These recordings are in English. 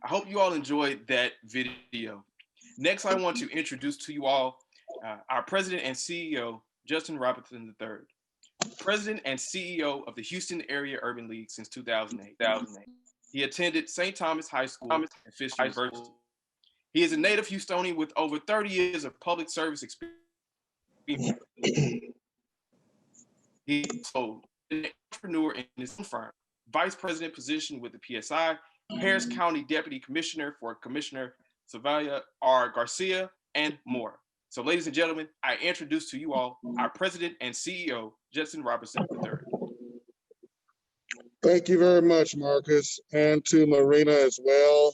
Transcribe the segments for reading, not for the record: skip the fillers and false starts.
I hope you all enjoyed that video. Next, I want to introduce to you all our president and CEO, Justin Robinson III. President and CEO of the Houston Area Urban League since 2008. He attended St. Thomas High School and Fisk University. He is a native Houstonian with over 30 years of public service experience. He's also an entrepreneur in his own firm, vice president position with the PSI, Harris County Deputy Commissioner for Commissioner Sylvia R. Garcia, and more. So, ladies and gentlemen, I introduce to you all our president and CEO, Justin Robinson III. Thank you very much, Marcus, and to Marina as well.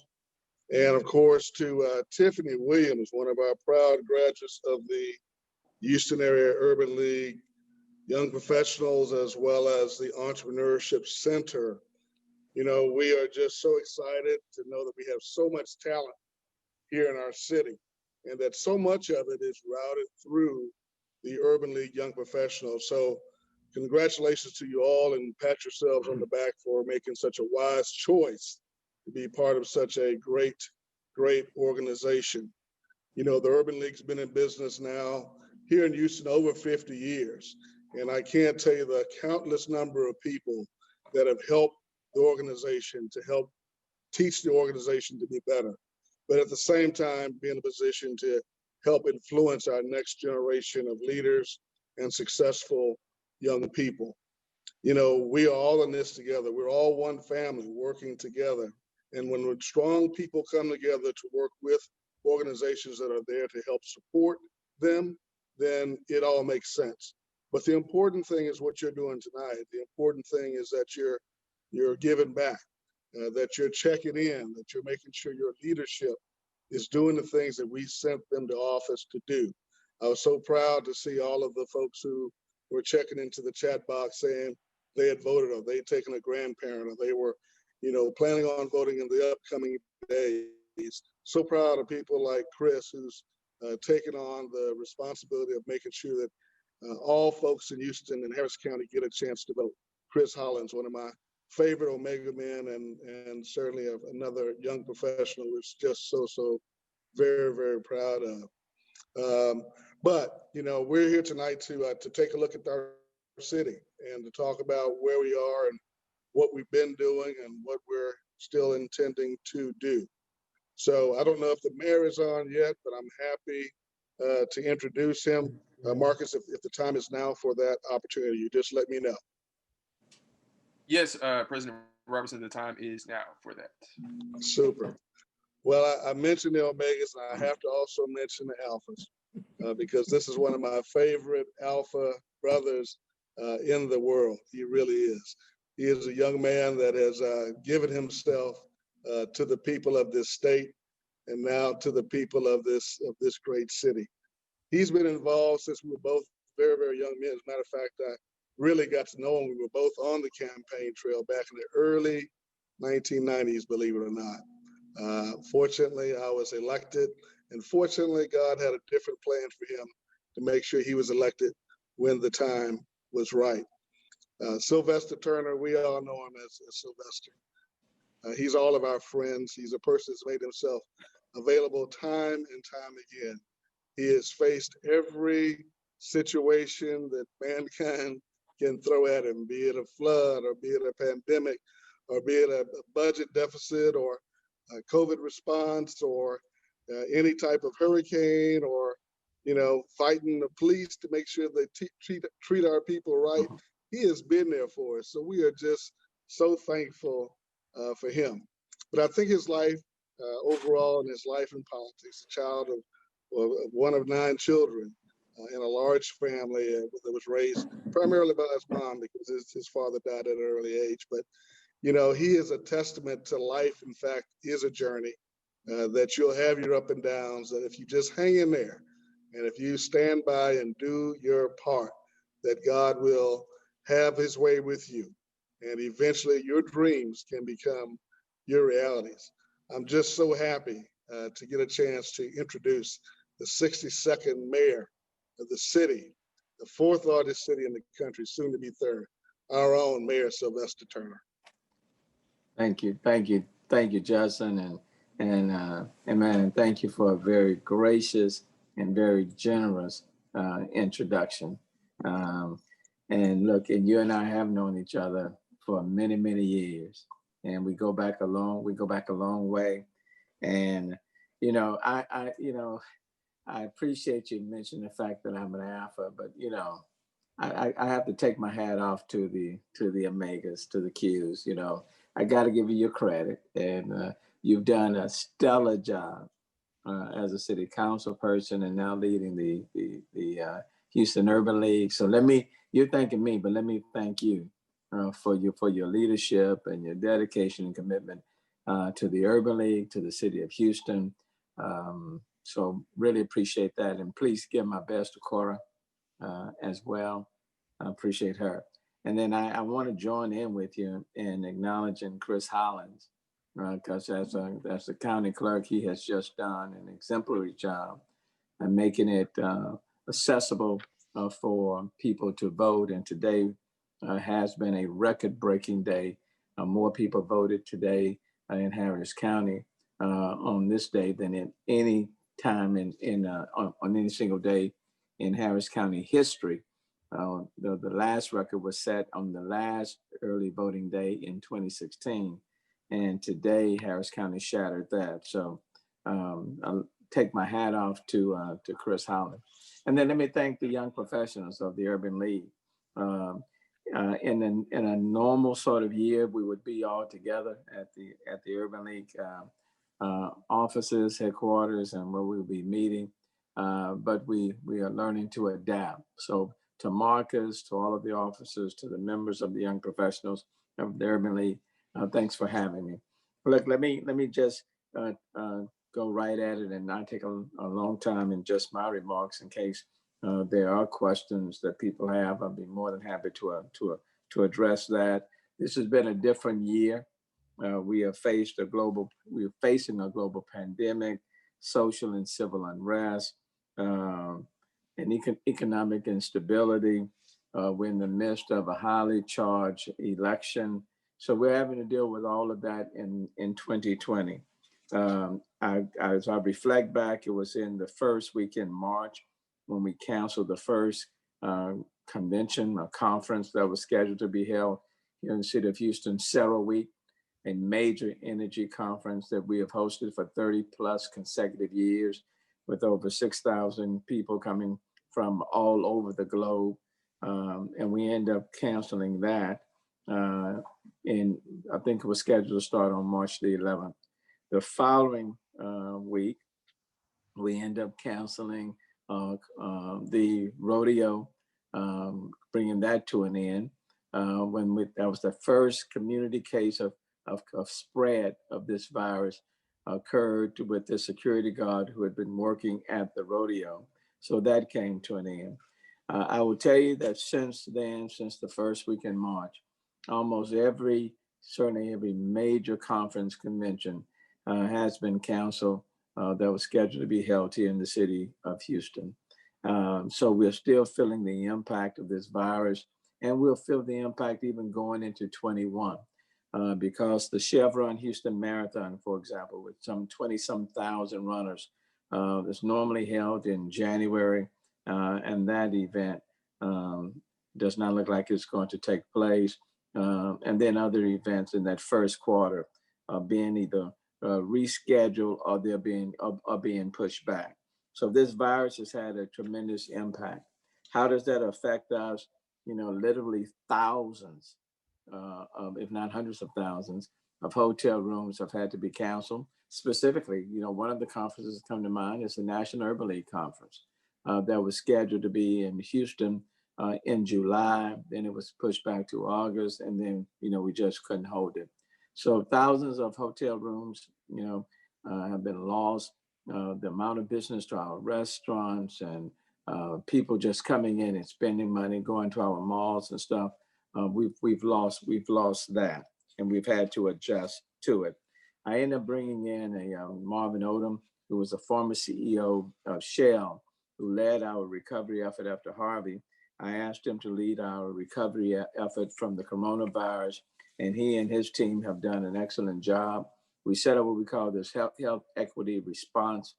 And of course, to Tiffany Williams, one of our proud graduates of the Houston Area Urban League, young professionals, as well as the Entrepreneurship Center. You know, we are just so excited to know that we have so much talent here in our city, and that so much of it is routed through the Urban League Young Professionals. So congratulations to you all, and pat yourselves on the back for making such a wise choice to be part of such a great, great organization. You know, the Urban League's been in business now here in Houston over 50 years. And I can't tell you the countless number of people that have helped the organization to help teach the organization to be better, but at the same time, be in a position to help influence our next generation of leaders and successful young people. You know, we are all in this together. We're all one family working together. And when strong people come together to work with organizations that are there to help support them, then it all makes sense. But the important thing is what you're doing tonight. The important thing is that you're giving back, that you're checking in, that you're making sure your leadership is doing the things that we sent them to office to do. I was so proud to see all of the folks who were checking into the chat box saying they had voted, or they had taken a grandparent, or they were, you know, planning on voting in the upcoming days. So proud of people like Chris, who's taken on the responsibility of making sure that all folks in Houston and Harris County get a chance to vote. Chris Hollins, one of my favorite Omega men, and certainly another young professional, which just so very, very proud of. But you know, we're here tonight to take a look at our city and to talk about where we are and what we've been doing and what we're still intending to do. So I don't know if the mayor is on yet, but I'm happy to introduce him. Marcus, if the time is now for that opportunity, you just let me know. Yes, President Robinson, the time is now for that. Super. Well, I mentioned the Omegas, and I have to also mention the Alphas, because this is one of my favorite Alpha brothers in the world. He really is. He is a young man that has given himself to the people of this state, and now to the people of this great city. He's been involved since we were both very, very young men. As a matter of fact, I really got to know him. We were both on the campaign trail back in the early 1990s, believe it or not. Fortunately, I was elected, and fortunately, God had a different plan for him to make sure he was elected when the time was right. Sylvester Turner, we all know him as Sylvester. He's all of our friends. He's a person that's made himself available time and time again. He has faced every situation that mankind can throw at him, be it a flood, or be it a pandemic, or be it a budget deficit, or a COVID response, or any type of hurricane, or, you know, fighting the police to make sure they treat our people right. He has been there for us. So we are just so thankful for him. But I think his life overall, and his life in politics, a child of one of 9 children in a large family that was raised primarily by his mom, because his father died at an early age. But, you know, he is a testament to life. In fact, is a journey that you'll have your up and downs, that if you just hang in there and if you stand by and do your part, that God will have his way with you. And eventually your dreams can become your realities. I'm just so happy to get a chance to introduce the 62nd mayor of the city, the 4th largest city in the country, soon to be 3rd, our own Mayor Sylvester Turner. Thank you. Thank you. Thank you, Justin, and man, thank you for a very gracious and very generous introduction. Um, and look, and you and I have known each other for many, many years, and we go back a long way. And I appreciate you mentioning the fact that I'm an alpha, but I have to take my hat off to the Omegas, to the Qs. I got to give you your credit, and you've done a stellar job as a city council person, and now leading the Houston Urban League. So you're thanking me, but let me thank you for your leadership and your dedication and commitment to the Urban League, to the city of Houston. So really appreciate that, and please give my best to Cora as well. I appreciate her. And then I want to join in with you in acknowledging Chris Hollins, because as the county clerk, he has just done an exemplary job and making it accessible for people to vote. And today has been a record-breaking day. More people voted today in Harris County on this day than in any time on any single day in Harris County history. The last record was set on the last early voting day in 2016, and today Harris County shattered that. So I'll take my hat off to Chris Holland, and then let me thank the young professionals of the Urban League. In a normal sort of year, we would be all together at the Urban League offices, headquarters, and where we will be meeting. But we are learning to adapt. So to Marcus, to all of the officers, to the members of the young professionals of the Urban League, thanks for having me. Look, let me just go right at it and not take a long time in just my remarks in case there are questions that people have. I'll be more than happy to address that. This has been a different year. We're facing a global pandemic, social and civil unrest, and economic instability. We're in the midst of a highly charged election. So we're having to deal with all of that in 2020. As I reflect back, it was in the first week in March when we canceled the first convention, a conference that was scheduled to be held here in the city of Houston, CERAWeek, a major energy conference that we have hosted for 30 plus consecutive years, with over 6,000 people coming from all over the globe. And we end up canceling that. And I think it was scheduled to start on March the 11th. The following week, we end up canceling the rodeo, bringing that to an end. That was the first community case of spread of this virus occurred with the security guard who had been working at the rodeo. So that came to an end. I will tell you that since then, since the first week in March, almost certainly every major conference convention has been canceled that was scheduled to be held here in the city of Houston. So we're still feeling the impact of this virus, and we'll feel the impact even going into 21. Because the Chevron Houston Marathon, for example, with some 20-some thousand runners, is normally held in January, and that event does not look like it's going to take place. And then other events in that first quarter are being either rescheduled or they're being pushed back. So this virus has had a tremendous impact. How does that affect us? Literally thousands, if not hundreds of thousands, of hotel rooms have had to be canceled. Specifically, one of the conferences that come to mind is the National Urban League Conference that was scheduled to be in Houston in July. Then it was pushed back to August, and then we just couldn't hold it. So thousands of hotel rooms, have been lost. The amount of business to our restaurants and people just coming in and spending money, going to our malls and stuff. We've lost that, and we've had to adjust to it. I ended up bringing in a Marvin Odom, who was a former CEO of Shell, who led our recovery effort after Harvey. I asked him to lead our recovery effort from the coronavirus, and he and his team have done an excellent job. we set up what we call this health equity response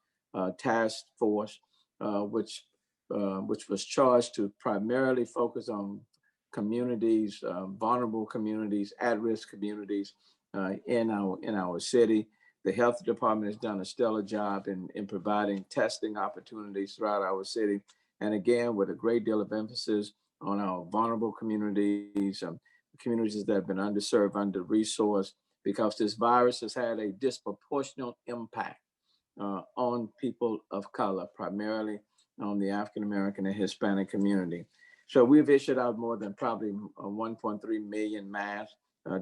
task force, which was charged to primarily focus on communities, vulnerable communities, at-risk communities in our city. The health department has done a stellar job in providing testing opportunities throughout our city, and again with a great deal of emphasis on our vulnerable communities, communities that have been underserved, under-resourced, because this virus has had a disproportionate impact on people of color, primarily on the African American and Hispanic community. So we've issued out more than probably 1.3 million masks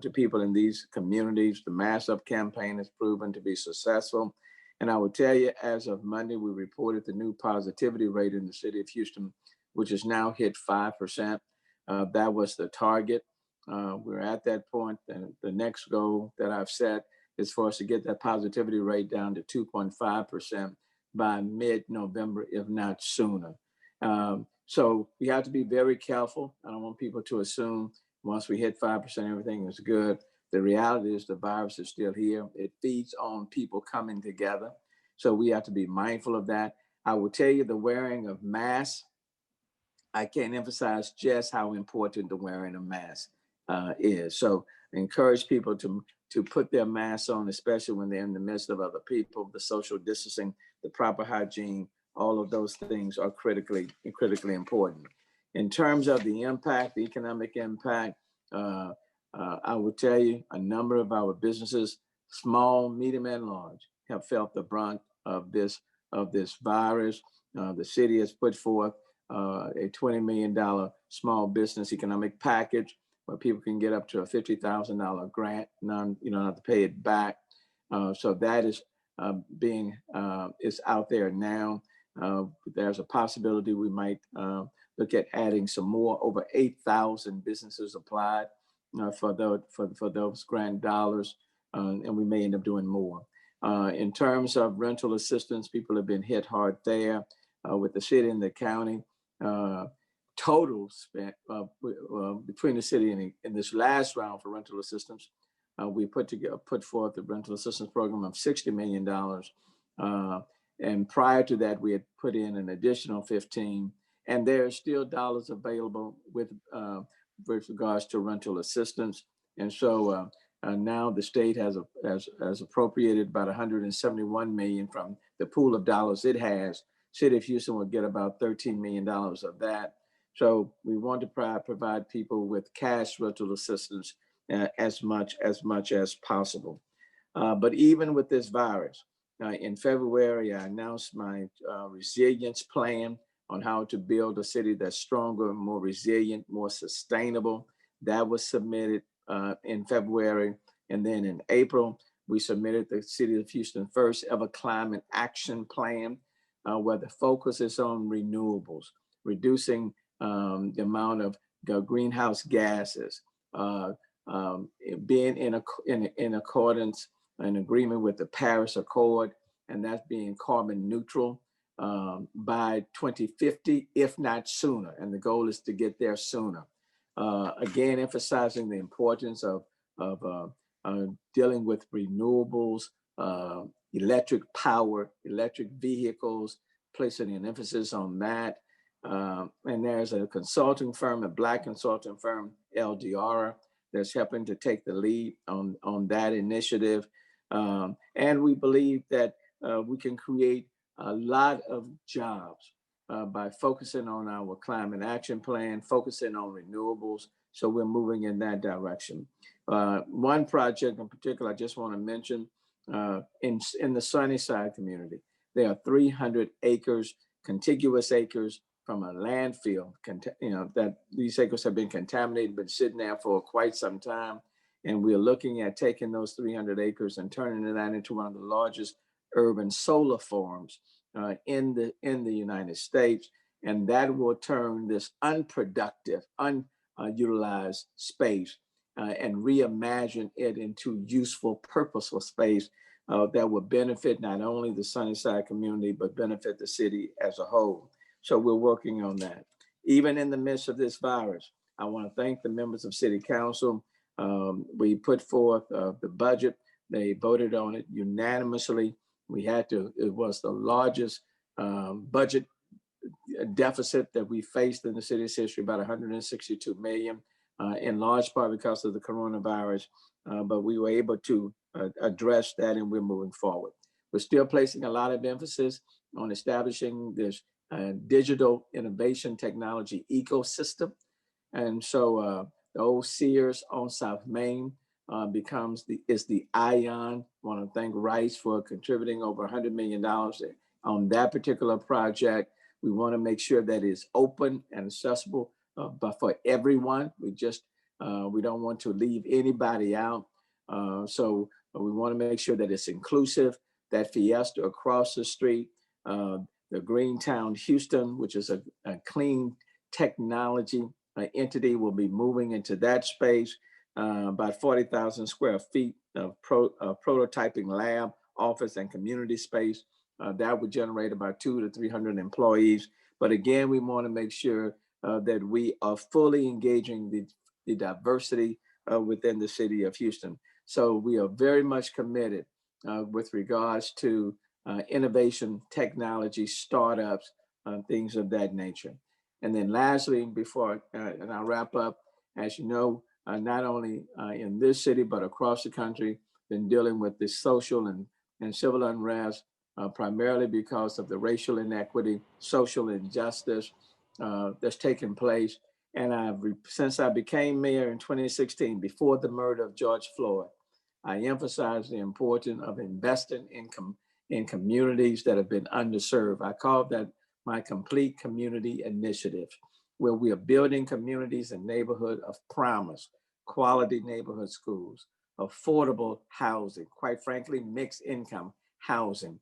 to people in these communities. The Mask Up campaign has proven to be successful. And I will tell you, as of Monday, we reported the new positivity rate in the city of Houston, which has now hit 5%. That was the target. We're at that point. And the next goal that I've set is for us to get that positivity rate down to 2.5% by mid-November, if not sooner. So we have to be very careful. I don't want people to assume once we hit 5%, everything is good. The reality is the virus is still here. It feeds on people coming together. So we have to be mindful of that. I will tell you the wearing of masks, I can't emphasize just how important the wearing of masks is. So I encourage people to put their masks on, especially when they're in the midst of other people. The social distancing, the proper hygiene, all of those things are critically important. In terms of the impact, the economic impact, I will tell you a number of our businesses, small, medium, and large, have felt the brunt of this virus. The city has put forth a $20 million small business economic package where people can get up to a $50,000 grant, not to pay it back. So that is is out there now. There's a possibility we might look at adding some more. Over 8,000 businesses applied for those grant dollars, and we may end up doing more. In terms of rental assistance, people have been hit hard there with the city and the county. Total spent between the city and this last round for rental assistance, we put forth a rental assistance program of $60 million. And prior to that, we had put in an additional 15, and there are still dollars available with regards to rental assistance. And so now the state has appropriated about $171 million from the pool of dollars it has. City of Houston will get about $13 million of that. So we want to provide people with cash rental assistance as much as possible. But even with this virus, in February, I announced my resilience plan on how to build a city that's stronger, more resilient, more sustainable. That was submitted in February. And then in April, we submitted the City of Houston first ever climate action plan, where the focus is on renewables, reducing the amount of greenhouse gases, being in accordance, in agreement with the Paris Accord, and that's being carbon neutral by 2050, if not sooner. And the goal is to get there sooner. Again, emphasizing the importance of dealing with renewables, electric power, electric vehicles, placing an emphasis on that. And there's a consulting firm, a Black consulting firm, LDR, that's helping to take the lead on that initiative. And we believe that we can create a lot of jobs by focusing on our climate action plan, focusing on renewables. So we're moving in that direction. One project in particular, I just want to mention in the Sunnyside community, there are 300 acres, contiguous acres from a landfill, that these acres have been contaminated, been sitting there for quite some time. And we're looking at taking those 300 acres and turning that into one of the largest urban solar farms in the United States. And that will turn this unproductive, unutilized space and reimagine it into useful, purposeful space that will benefit not only the Sunnyside community, but benefit the city as a whole. So we're working on that. Even in the midst of this virus, I want to thank the members of City Council. We put forth the budget They voted on it unanimously. It was the largest budget deficit that we faced in the city's history, about 162 million, in large part because of the coronavirus. But we were able to address that, and we're moving forward. We're still placing a lot of emphasis on establishing this digital innovation technology ecosystem. And so the old Sears on South Main is the ION. I want to thank Rice for contributing over $100 million on that particular project. We want to make sure that it's open and accessible, but for everyone. We don't want to leave anybody out. So we want to make sure that it's inclusive. That Fiesta across the street, the Greentown Houston, which is a clean technology entity, will be moving into that space. About 40,000 square feet of prototyping lab, office, and community space. That would generate about 200 to 300 employees. But again, we want to make sure that we are fully engaging the diversity within the city of Houston. So we are very much committed with regards to innovation, technology, startups, things of that nature. And then lastly, and I'll wrap up, as you know, not only in this city, but across the country, been dealing with this social and civil unrest, primarily because of the racial inequity, social injustice that's taken place. And since I became mayor in 2016, before the murder of George Floyd, I emphasized the importance of investing in communities that have been underserved. I call that my complete community initiative, where we are building communities and neighborhood of promise, quality neighborhood schools, affordable housing, quite frankly, mixed income housing,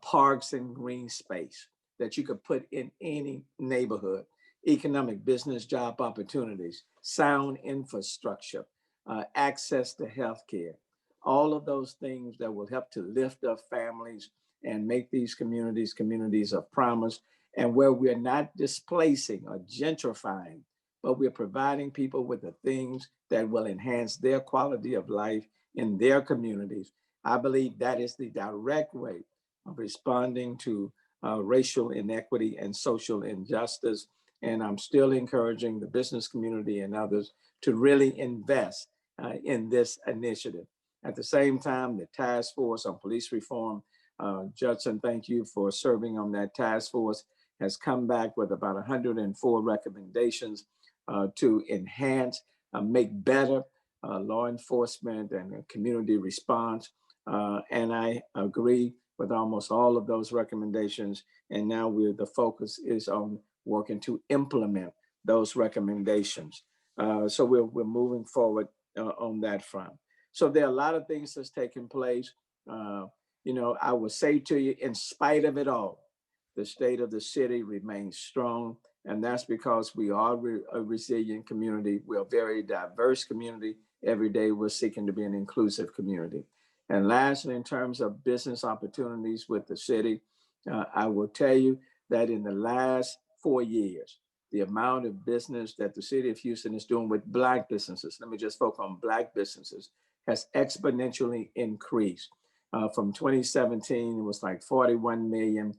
parks and green space that you could put in any neighborhood, economic business job opportunities, sound infrastructure, access to healthcare, all of those things that will help to lift up families and make these communities of promise, and where we're not displacing or gentrifying, but we're providing people with the things that will enhance their quality of life in their communities. I believe that is the direct way of responding to racial inequity and social injustice. And I'm still encouraging the business community and others to really invest in this initiative. At the same time, the task force on police reform, Judson, thank you for serving on that task force, has come back with about 104 recommendations to enhance, make better law enforcement and community response. And I agree with almost all of those recommendations. And now the focus is on working to implement those recommendations. So we're moving forward on that front. So there are a lot of things that's taking place. I would say to you, in spite of it all, the state of the city remains strong. And that's because we are a resilient community. We're a very diverse community. Every day we're seeking to be an inclusive community. And lastly, in terms of business opportunities with the city, I will tell you that in the last 4 years, the amount of business that the city of Houston is doing with Black businesses, let me just focus on Black businesses, has exponentially increased. From 2017, it was like 41 million.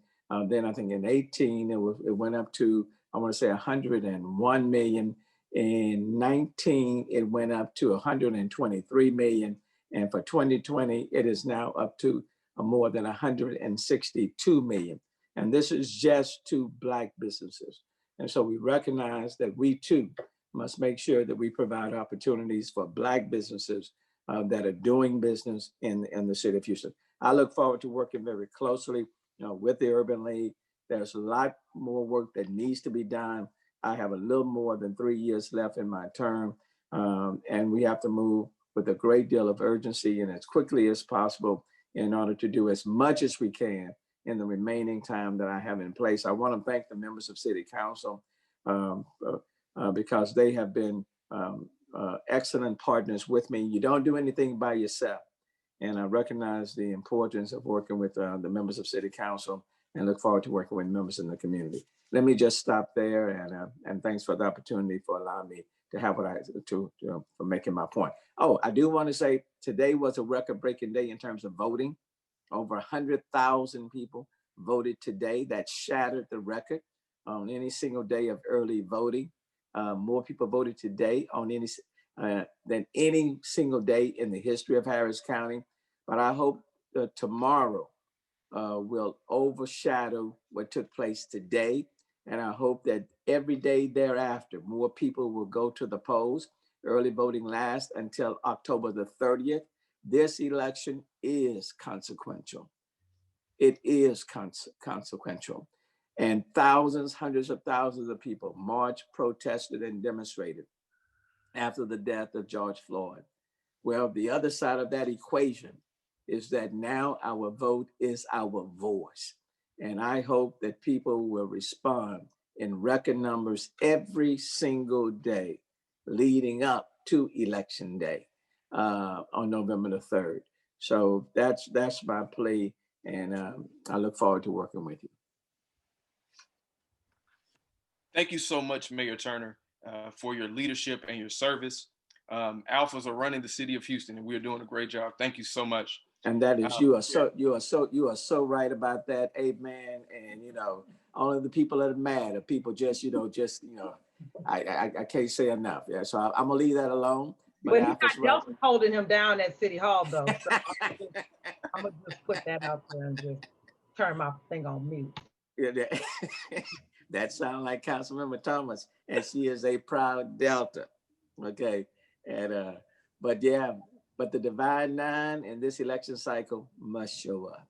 Then I think in 18, it went up to, I want to say 101 million. In 19, it went up to 123 million. And for 2020, it is now up to more than 162 million. And this is just to Black businesses. And so we recognize that we too must make sure that we provide opportunities for Black businesses that are doing business in the city of Houston. I look forward to working very closely with the Urban League. There's a lot more work that needs to be done. I have a little more than 3 years left in my term, and we have to move with a great deal of urgency and as quickly as possible in order to do as much as we can in the remaining time that I have in place. I want to thank the members of City Council because they have been excellent partners with me. You don't do anything by yourself. And I recognize the importance of working with the members of City Council and look forward to working with members in the community. Let me just stop there and thanks for the opportunity for allowing me have what for making my point. Oh, I do want to say today was a record-breaking day in terms of voting. Over 100,000 people voted today. That shattered the record on any single day of early voting. More people voted today on than any single day in the history of Harris County. But I hope that tomorrow will overshadow what took place today. And I hope that every day thereafter, more people will go to the polls. Early voting lasts until October the 30th. This election is consequential. It is consequential. And thousands, hundreds of thousands of people marched, protested, and demonstrated after the death of George Floyd. Well, the other side of that equation is that now our vote is our voice. And I hope that people will respond in record numbers every single day leading up to Election Day on November the 3rd. So that's my plea, and I look forward to working with you. Thank you so much, Mayor Turner, for your leadership and your service. Alphas are running the city of Houston, and we're doing a great job. Thank you so much. And that is, you are so right about that, Amen. And only the people that are mad are people I can't say enough. Yeah, so I'm gonna leave that alone. But he's not holding him down at City Hall, though. So I'm gonna just put that out there and just turn my thing on mute. Yeah, that sounds like Councilmember Thomas, and she is a proud Delta. Okay, and but the Divine Nine in this election cycle must show up.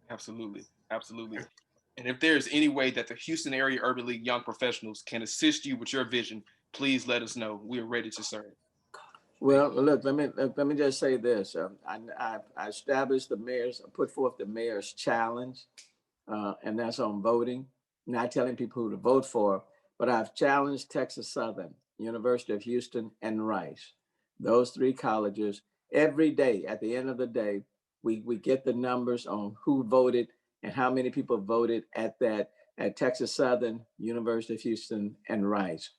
Absolutely, absolutely. And if there's any way that the Houston Area Urban League Young Professionals can assist you with your vision, please let us know. We are ready to serve. Well, look, let me just say this. I established put forth the mayor's challenge, and that's on voting. Not telling people who to vote for, but I've challenged Texas Southern, University of Houston, and Rice. Those three colleges, every day, at the end of the day, we get the numbers on who voted and how many people voted at Texas Southern, University of Houston, and Rice.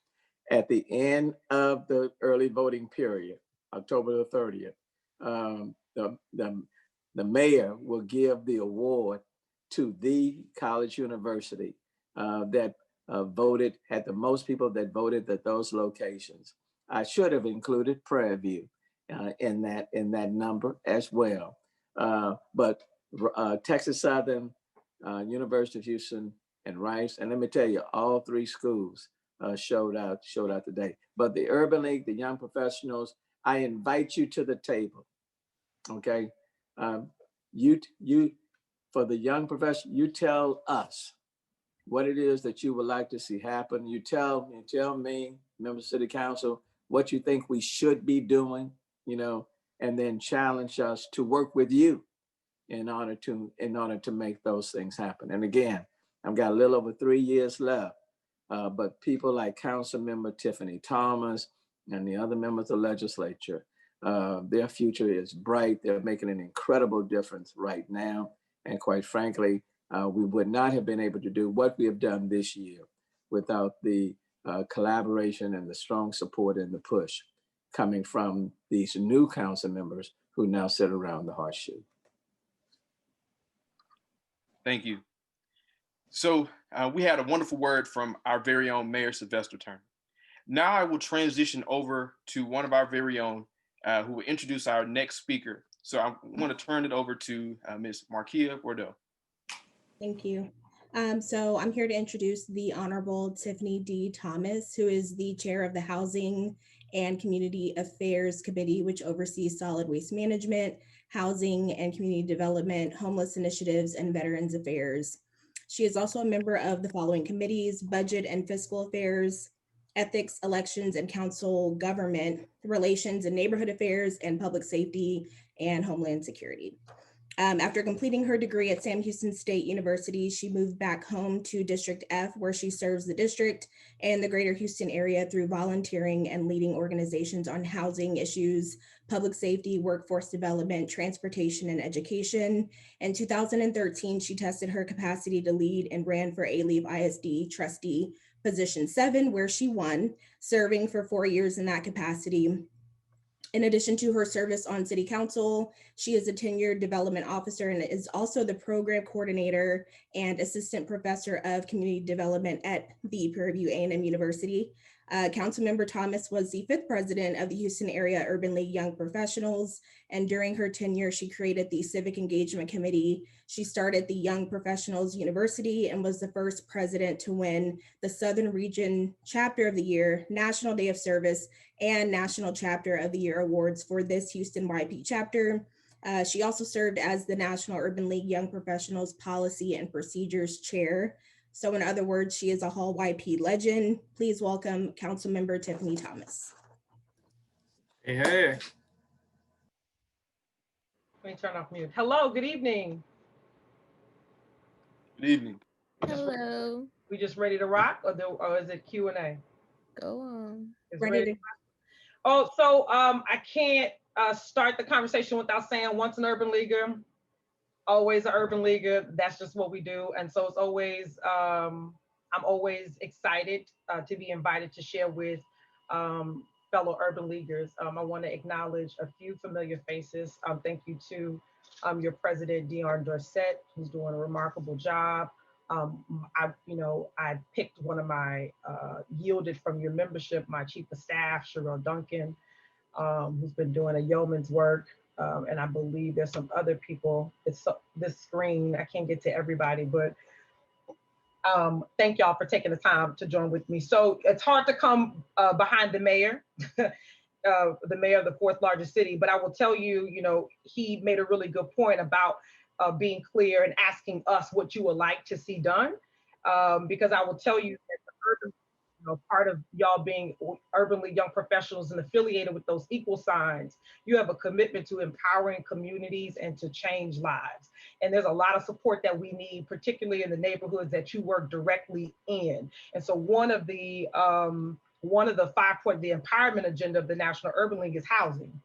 At the end of the early voting period, October the 30th, the mayor will give the award to the college university that had the most people that voted at those locations. I should have included Prairie View in that number as well. But Texas Southern, University of Houston, and Rice, and let me tell you, all three schools showed out today. But the Urban League, the young professionals, I invite you to the table. Okay, you for the young professional, you tell us what it is that you would like to see happen. You tell me, members of City Council, what you think we should be doing, and then challenge us to work with you in order to make those things happen. And again, I've got a little over 3 years left, but people like Councilmember Tiffany Thomas and the other members of the legislature, their future is bright. They're making an incredible difference right now. And quite frankly, we would not have been able to do what we have done this year without the collaboration and the strong support and the push coming from these new council members who now sit around the horseshoe. Thank you. So we had a wonderful word from our very own Mayor Sylvester Turner. Now I will transition over to one of our very own who will introduce our next speaker. So I want to turn it over to Ms. Markia Bordeaux. Thank you. So I'm here to introduce the Honorable Tiffany D. Thomas, who is the chair of the Housing and Community Affairs Committee, which oversees solid waste management, housing and community development, homeless initiatives, and veterans affairs. She is also a member of the following committees: Budget and Fiscal Affairs, Ethics, Elections and Council Government, Relations and Neighborhood Affairs, and Public Safety and Homeland Security. After completing her degree at Sam Houston State University, she moved back home to District F, where she serves the district and the greater Houston area through volunteering and leading organizations on housing issues, public safety, workforce development, transportation, and education. In 2013, she tested her capacity to lead and ran for Alief ISD trustee position 7, where she won, serving for 4 years in that capacity. In addition to her service on City Council, she is a tenured development officer and is also the program coordinator and assistant professor of community development at the Prairie View A&M University. Councilmember Thomas was the 5th president of the Houston Area Urban League Young Professionals, and during her tenure, she created the Civic Engagement Committee. She started the Young Professionals University and was the first president to win the Southern Region Chapter of the Year, National Day of Service, and National Chapter of the Year awards for this Houston YP chapter. She also served as the National Urban League Young Professionals Policy and Procedures Chair. So in other words, she is a Hall YP legend. Please welcome Councilmember Tiffany Thomas. Hey, hey. Let me turn off mute. Hello, good evening. Good evening. Hello. We just ready to rock, or is it Q&A? Go on. It's Ready to- Oh, so I can't start the conversation without saying once an urban leaguer, always an urban leaguer. That's just what we do. And so it's always, I'm always excited to be invited to share with fellow urban leaguers. I want to acknowledge a few familiar faces. Thank you to your president, Dion Dorset, who's doing a remarkable job. I picked one of my, yielded from your membership, my chief of staff, Sherelle Duncan, who's been doing a yeoman's work. And I believe there's some other people. This screen, I can't get to everybody, but thank y'all for taking the time to join with me. So it's hard to come behind the mayor, the mayor of the 4th largest city, but I will tell you, he made a really good point about being clear and asking us what you would like to see done. Because I will tell you that the urban, part of y'all being Urban League Young Professionals and affiliated with those equal signs, you have a commitment to empowering communities and to change lives. And there's a lot of support that we need, particularly in the neighborhoods that you work directly in. And so one of the 5-point, the empowerment agenda of the National Urban League is housing,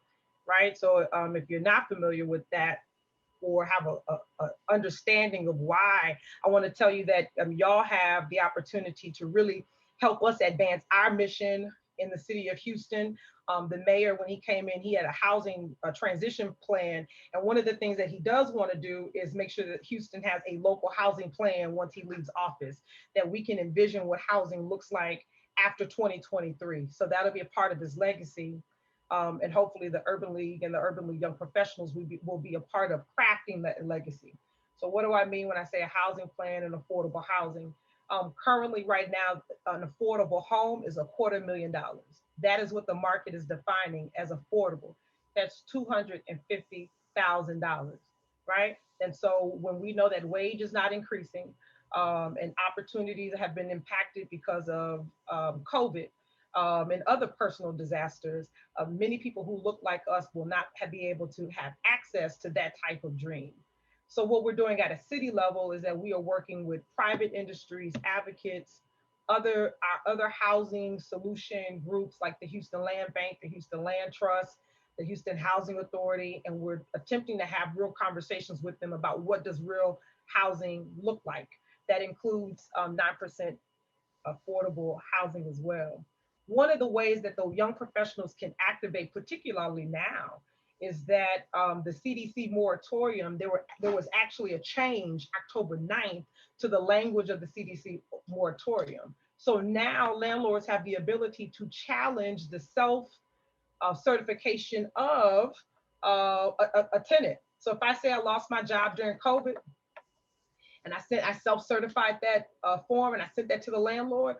right? So if you're not familiar with that, or have a understanding of why, I want to tell you that y'all have the opportunity to really help us advance our mission in the city of Houston. The mayor, when he came in, he had a housing transition plan. And one of the things that he does want to do is make sure that Houston has a local housing plan once he leaves office, that we can envision what housing looks like after 2023. So that'll be a part of his legacy. And hopefully the Urban League and the Urban League Young Professionals will be a part of crafting that legacy. So what do I mean when I say a housing plan and affordable housing? Currently, right now, an affordable home is $250,000. That is what the market is defining as affordable. That's $250,000, right? And so when we know that wage is not increasing and opportunities have been impacted because of COVID, and other personal disasters, many people who look like us will not be able to have access to that type of dream. So what we're doing at a city level is that we are working with private industries, advocates, our other housing solution groups like the Houston Land Bank, the Houston Land Trust, the Houston Housing Authority, and we're attempting to have real conversations with them about what does real housing look like. That includes 9% affordable housing as well. One of the ways that the young professionals can activate, particularly now, is that the CDC moratorium, there was actually a change October 9th to the language of the CDC moratorium. So now landlords have the ability to challenge the self-certification of a tenant. So if I say I lost my job during COVID, and I self-certified that form and I sent that to the landlord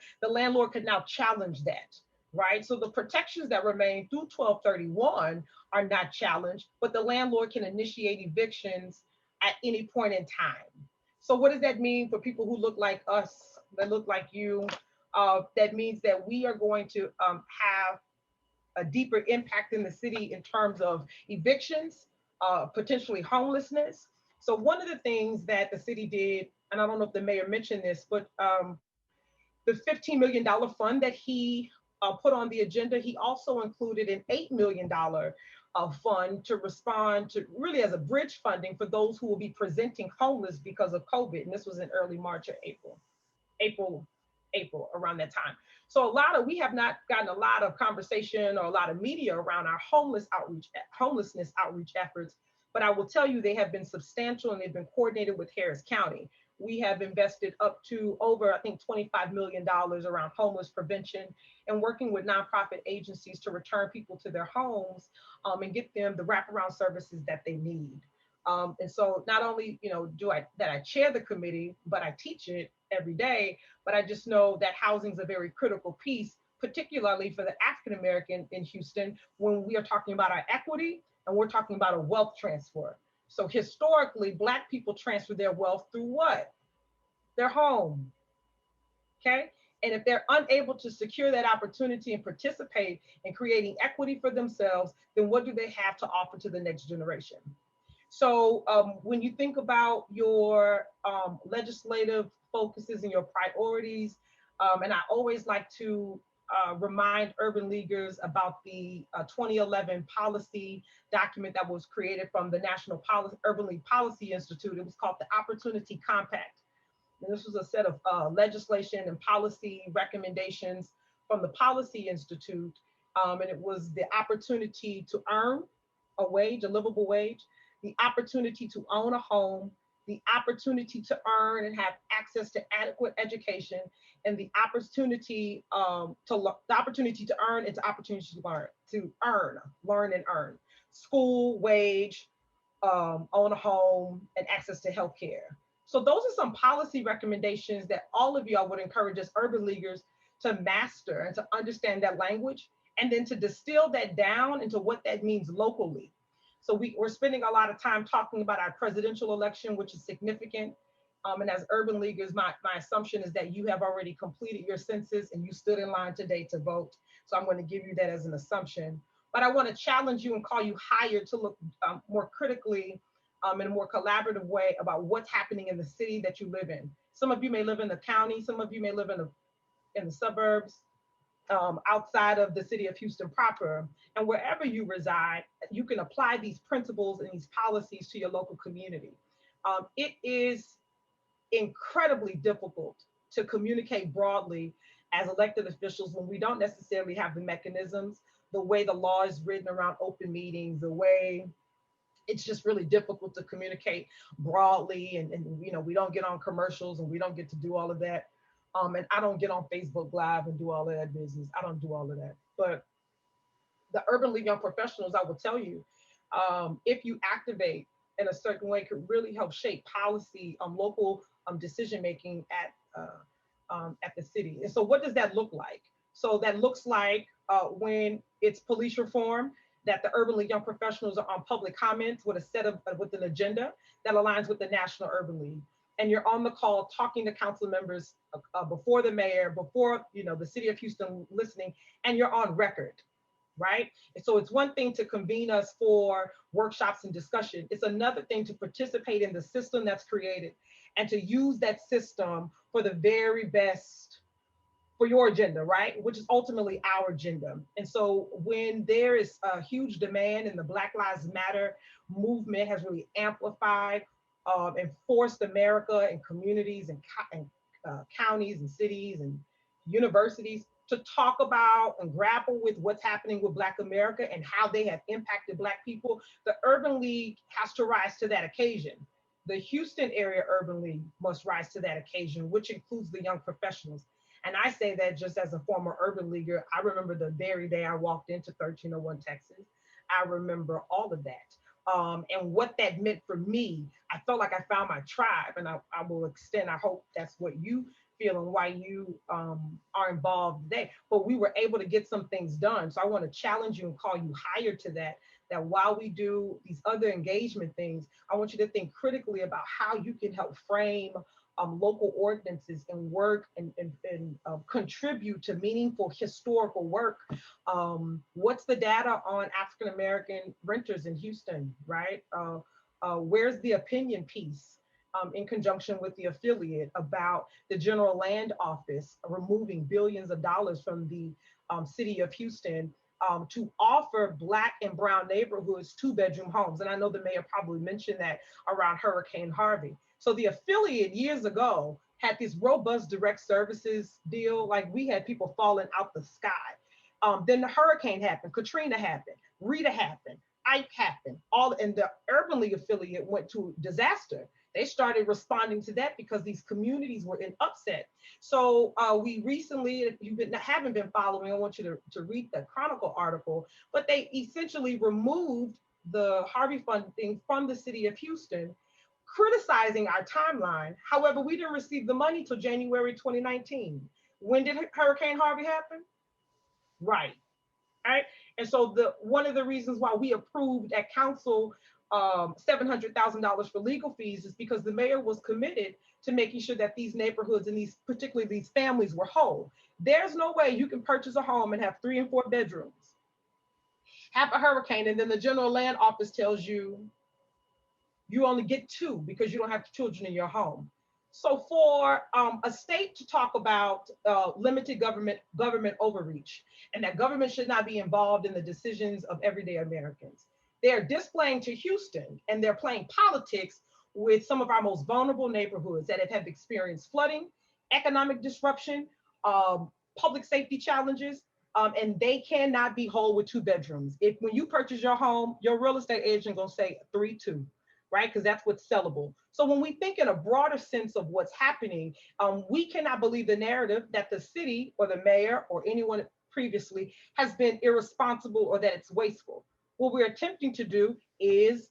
could now challenge that, right? So the protections that remain through 12/31 are not challenged, but the landlord can initiate evictions at any point in time. So what does that mean for people who look like us, that look like you? That means that we are going to have a deeper impact in the city in terms of evictions, potentially homelessness. So one of the things that the city did, and I don't know if the mayor mentioned this, but the $15 million fund that he put on the agenda, he also included an $8 million fund to respond to, really as a bridge funding for those who will be presenting homeless because of COVID. And this was in early March or April April, around that time. So we have not gotten a lot of conversation or a lot of media around our homelessness outreach efforts, but I will tell you they have been substantial and they've been coordinated with Harris County. We have invested up to over, I think, $25 million around homeless prevention and working with nonprofit agencies to return people to their homes and get them the wraparound services that they need. And so not only, I chair the committee, but I teach it every day, but I just know that housing is a very critical piece, particularly for the African American in Houston, when we are talking about our equity and we're talking about a wealth transfer. So historically, Black people transfer their wealth through what? Their home, okay? And if they're unable to secure that opportunity and participate in creating equity for themselves, then what do they have to offer to the next generation? So when you think about your legislative focuses and your priorities, and I always like to remind urban leaguers about the 2011 policy document that was created from the National Urban League Policy Institute. It was called the Opportunity Compact. And this was a set of legislation and policy recommendations from the Policy Institute. And it was the opportunity to earn a wage, a livable wage, the opportunity to own a home, the opportunity to earn and have access to adequate education, and the opportunity to earn and the opportunity to learn and earn. School, wage, own a home, and access to healthcare. So those are some policy recommendations that all of you, I would encourage as urban leaguers to master and to understand that language, and then to distill that down into what that means locally. So we're spending a lot of time talking about our presidential election, which is significant. And as urban leaguers, my assumption is that you have already completed your census and you stood in line today to vote. So I'm going to give you that as an assumption. But I want to challenge you and call you higher to look more critically in a more collaborative way about what's happening in the city that you live in. Some of you may live in the county, some of you may live in the suburbs, outside of the city of Houston proper. And wherever you reside, you can apply these principles and these policies to your local community. It is incredibly difficult to communicate broadly as elected officials when we don't necessarily have the mechanisms, the way the law is written around open meetings, the way it's just really difficult to communicate broadly. And we don't get on commercials and we don't get to do all of that. And I don't get on Facebook Live and do all of that business. I don't do all of that. But the Urban League Young Professionals, I will tell you, if you activate in a certain way, could really help shape policy, local decision-making at the city. And so what does that look like? So that looks like when it's police reform, that the Urban League Young Professionals are on public comments with an agenda that aligns with the National Urban League. And you're on the call talking to council members before the mayor, before the city of Houston listening, and you're on record, right? And so it's one thing to convene us for workshops and discussion. It's another thing to participate in the system that's created and to use that system for the very best for your agenda, right? Which is ultimately our agenda. And so when there is a huge demand and the Black Lives Matter movement has really amplified and forced America and communities and counties and cities and universities to talk about and grapple with what's happening with Black America and how they have impacted Black people, the Urban League has to rise to that occasion. The Houston Area Urban League must rise to that occasion, which includes the young professionals. And I say that just as a former urban leaguer. I remember the very day I walked into 1301 Texas. I remember all of that. And what that meant for me, I felt like I found my tribe, and I will extend, I hope that's what you feel and why you are involved today. But we were able to get some things done. So I want to challenge you and call you higher to that while we do these other engagement things, I want you to think critically about how you can help frame local ordinances and work and contribute to meaningful historical work. What's the data on African-American renters in Houston, right? Where's the opinion piece in conjunction with the affiliate about the General Land Office removing billions of dollars from the city of Houston to offer Black and brown neighborhoods 2-bedroom homes. And I know the mayor probably mentioned that around Hurricane Harvey. So the affiliate years ago had this robust direct services deal. Like we had people falling out the sky. Then the hurricane happened, Katrina happened, Rita happened, Ike happened, and the Urban League affiliate went to disaster. They started responding to that because these communities were in upset. So we recently, if you haven't been following, I want you to read the Chronicle article, but they essentially removed the Harvey funding from the city of Houston, criticizing our timeline. However, we didn't receive the money till January 2019. When did Hurricane Harvey happen? Right. Right. And so one of the reasons why we approved at council $700,000 for legal fees is because the mayor was committed to making sure that these neighborhoods and particularly these families were whole. There's no way you can purchase a home and have 3 and 4 bedrooms, have a hurricane, and then the general land office tells you you only get 2 because you don't have children in your home. So for a state to talk about limited government overreach, and that government should not be involved in the decisions of everyday Americans, they're displaying to Houston and they're playing politics with some of our most vulnerable neighborhoods that have experienced flooding, economic disruption, public safety challenges, and they cannot be whole with 2 bedrooms. When you purchase your home, your real estate agent gonna say 3-2. Right? Because that's what's sellable. So when we think in a broader sense of what's happening, we cannot believe the narrative that the city or the mayor or anyone previously has been irresponsible or that it's wasteful. What we're attempting to do is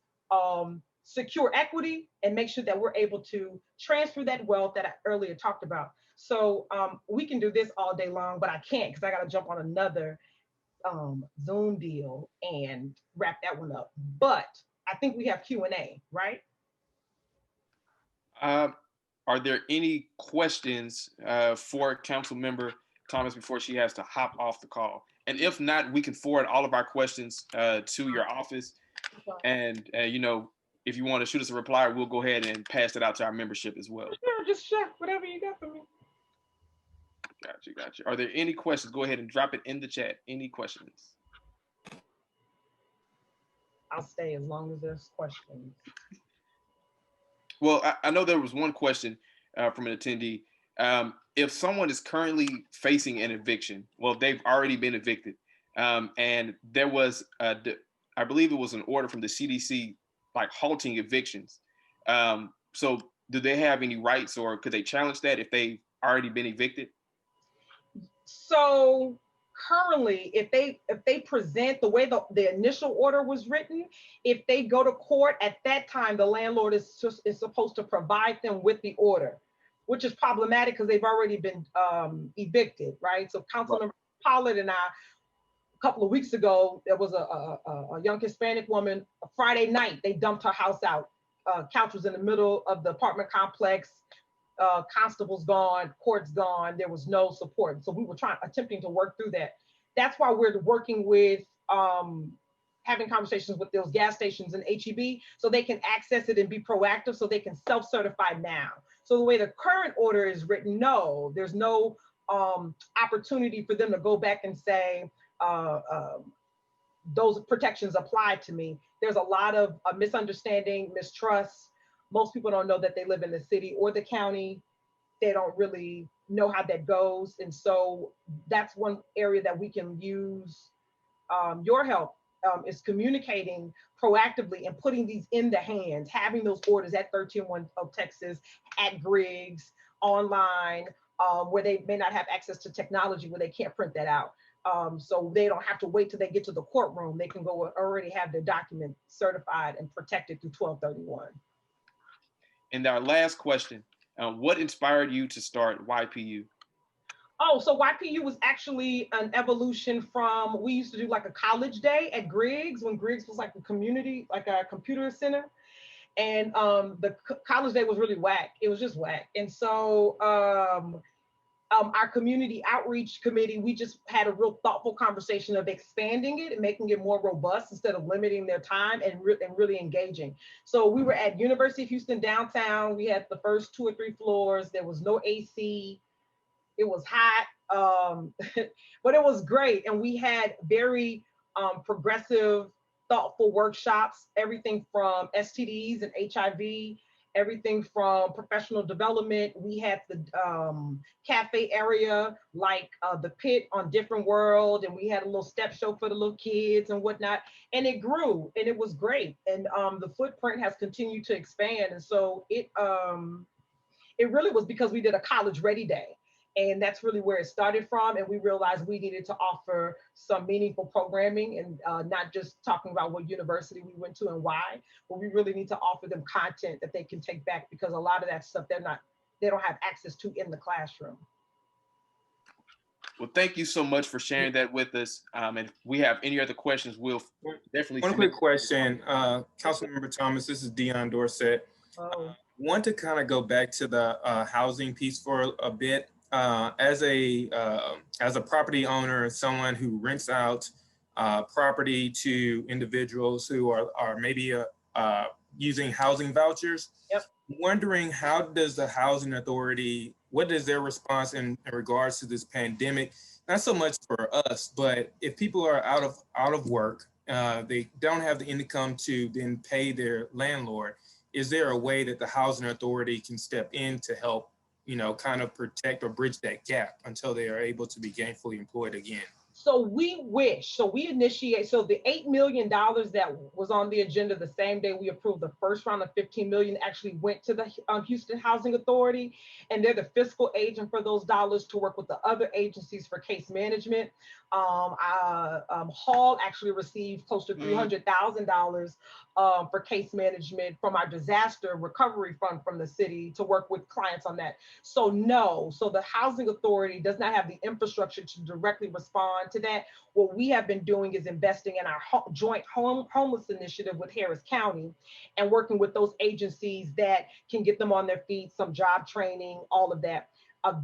secure equity and make sure that we're able to transfer that wealth that I earlier talked about. So we can do this all day long, but I can't because I got to jump on another Zoom deal and wrap that one up. But I think we have Q&A, right? Are there any questions for Council Member Thomas before she has to hop off the call? And if not, we can forward all of our questions to your office. And if you want to shoot us a reply, we'll go ahead and pass it out to our membership as well. Sure, just check whatever you got for me. Gotcha. Are there any questions? Go ahead and drop it in the chat. Any questions? I'll stay as long as there's questions. Well, I know there was one question from an attendee. If someone is currently facing an eviction, well, they've already been evicted, and there was, I believe it was an order from the CDC, like halting evictions. So do they have any rights, or could they challenge that if they've already been evicted? So currently, if they present the way the initial order was written, if they go to court at that time, the landlord is supposed to provide them with the order, which is problematic because they've already been evicted, right? So Councilmember Pollard and I, a couple of weeks ago, there was a young Hispanic woman, a Friday night, they dumped her house out. Couch was in the middle of the apartment complex. Constables gone, courts gone, there was no support. So we were attempting to work through that. That's why we're working with having conversations with those gas stations and HEB so they can access it and be proactive so they can self-certify now. So the way the current order is written, no, there's no opportunity for them to go back and say, those protections apply to me. There's a lot of misunderstanding, mistrust. Most people don't know that they live in the city or the county. They don't really know how that goes. And so that's one area that we can use your help is communicating proactively and putting these in the hands, having those orders at 13-1 of Texas, at Griggs, online, where they may not have access to technology, where they can't print that out. So they don't have to wait till they get to the courtroom. They can go already have their document certified and protected through 1231. And our last question, what inspired you to start YPU? Oh, so YPU was actually an evolution from, we used to do like a college day at Griggs when Griggs was like a community, like a computer center. And the college day was really whack. It was just whack. And so our community outreach committee, we just had a real thoughtful conversation of expanding it and making it more robust instead of limiting their time and really engaging. So we were at University of Houston downtown. We had the first 2 or 3 floors. There was no AC. It was hot. but it was great. And we had very progressive, thoughtful workshops, everything from STDs and HIV, everything from professional development. We had the cafe area, like the pit on Different World, and we had a little step show for the little kids and whatnot. And it grew, and it was great. And the footprint has continued to expand. And so it really was because we did a college ready day. And that's really where it started from. And we realized we needed to offer some meaningful programming and not just talking about what university we went to and why, but we really need to offer them content that they can take back, because a lot of that stuff they don't have access to in the classroom. Well, thank you so much for sharing that with us. And if we have any other questions, we'll definitely. One quick question, Councilmember Thomas, this is Dion Dorsett. Want to kind of go back to the housing piece for a bit. As a property owner, someone who rents out property to individuals who are maybe using housing vouchers. Yep. Wondering, how does the housing authority, what is their response in regards to this pandemic? Not so much for us, but if people are out of work, they don't have the income to then pay their landlord, is there a way that the housing authority can step in to help, kind of protect or bridge that gap until they are able to be gainfully employed again? So we initiate, so the $8 million that was on the agenda the same day we approved the first round of 15 million actually went to the Houston Housing Authority, and they're the fiscal agent for those dollars to work with the other agencies for case management. Hall actually received close to $300,000 for case management from our disaster recovery fund from the city to work with clients on that. So the Housing Authority does not have the infrastructure to directly respond to that. What we have been doing is investing in our joint homeless initiative with Harris County and working with those agencies that can get them on their feet, some job training, all of that.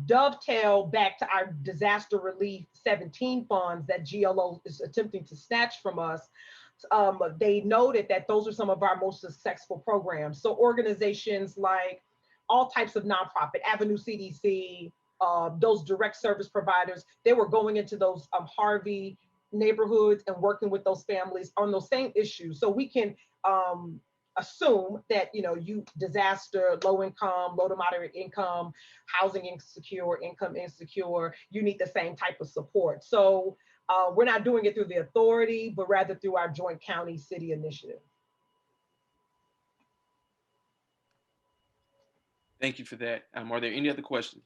Dovetail back to our disaster relief 17 funds that GLO is attempting to snatch from us. They noted that those are some of our most successful programs. So organizations like all types of nonprofit, Avenue CDC, those direct service providers, they were going into those Harvey neighborhoods and working with those families on those same issues. So we can assume that, disaster, low income, low to moderate income, housing insecure, income insecure, you need the same type of support. So we're not doing it through the authority, but rather through our joint county city initiative. Thank you for that. Are there any other questions?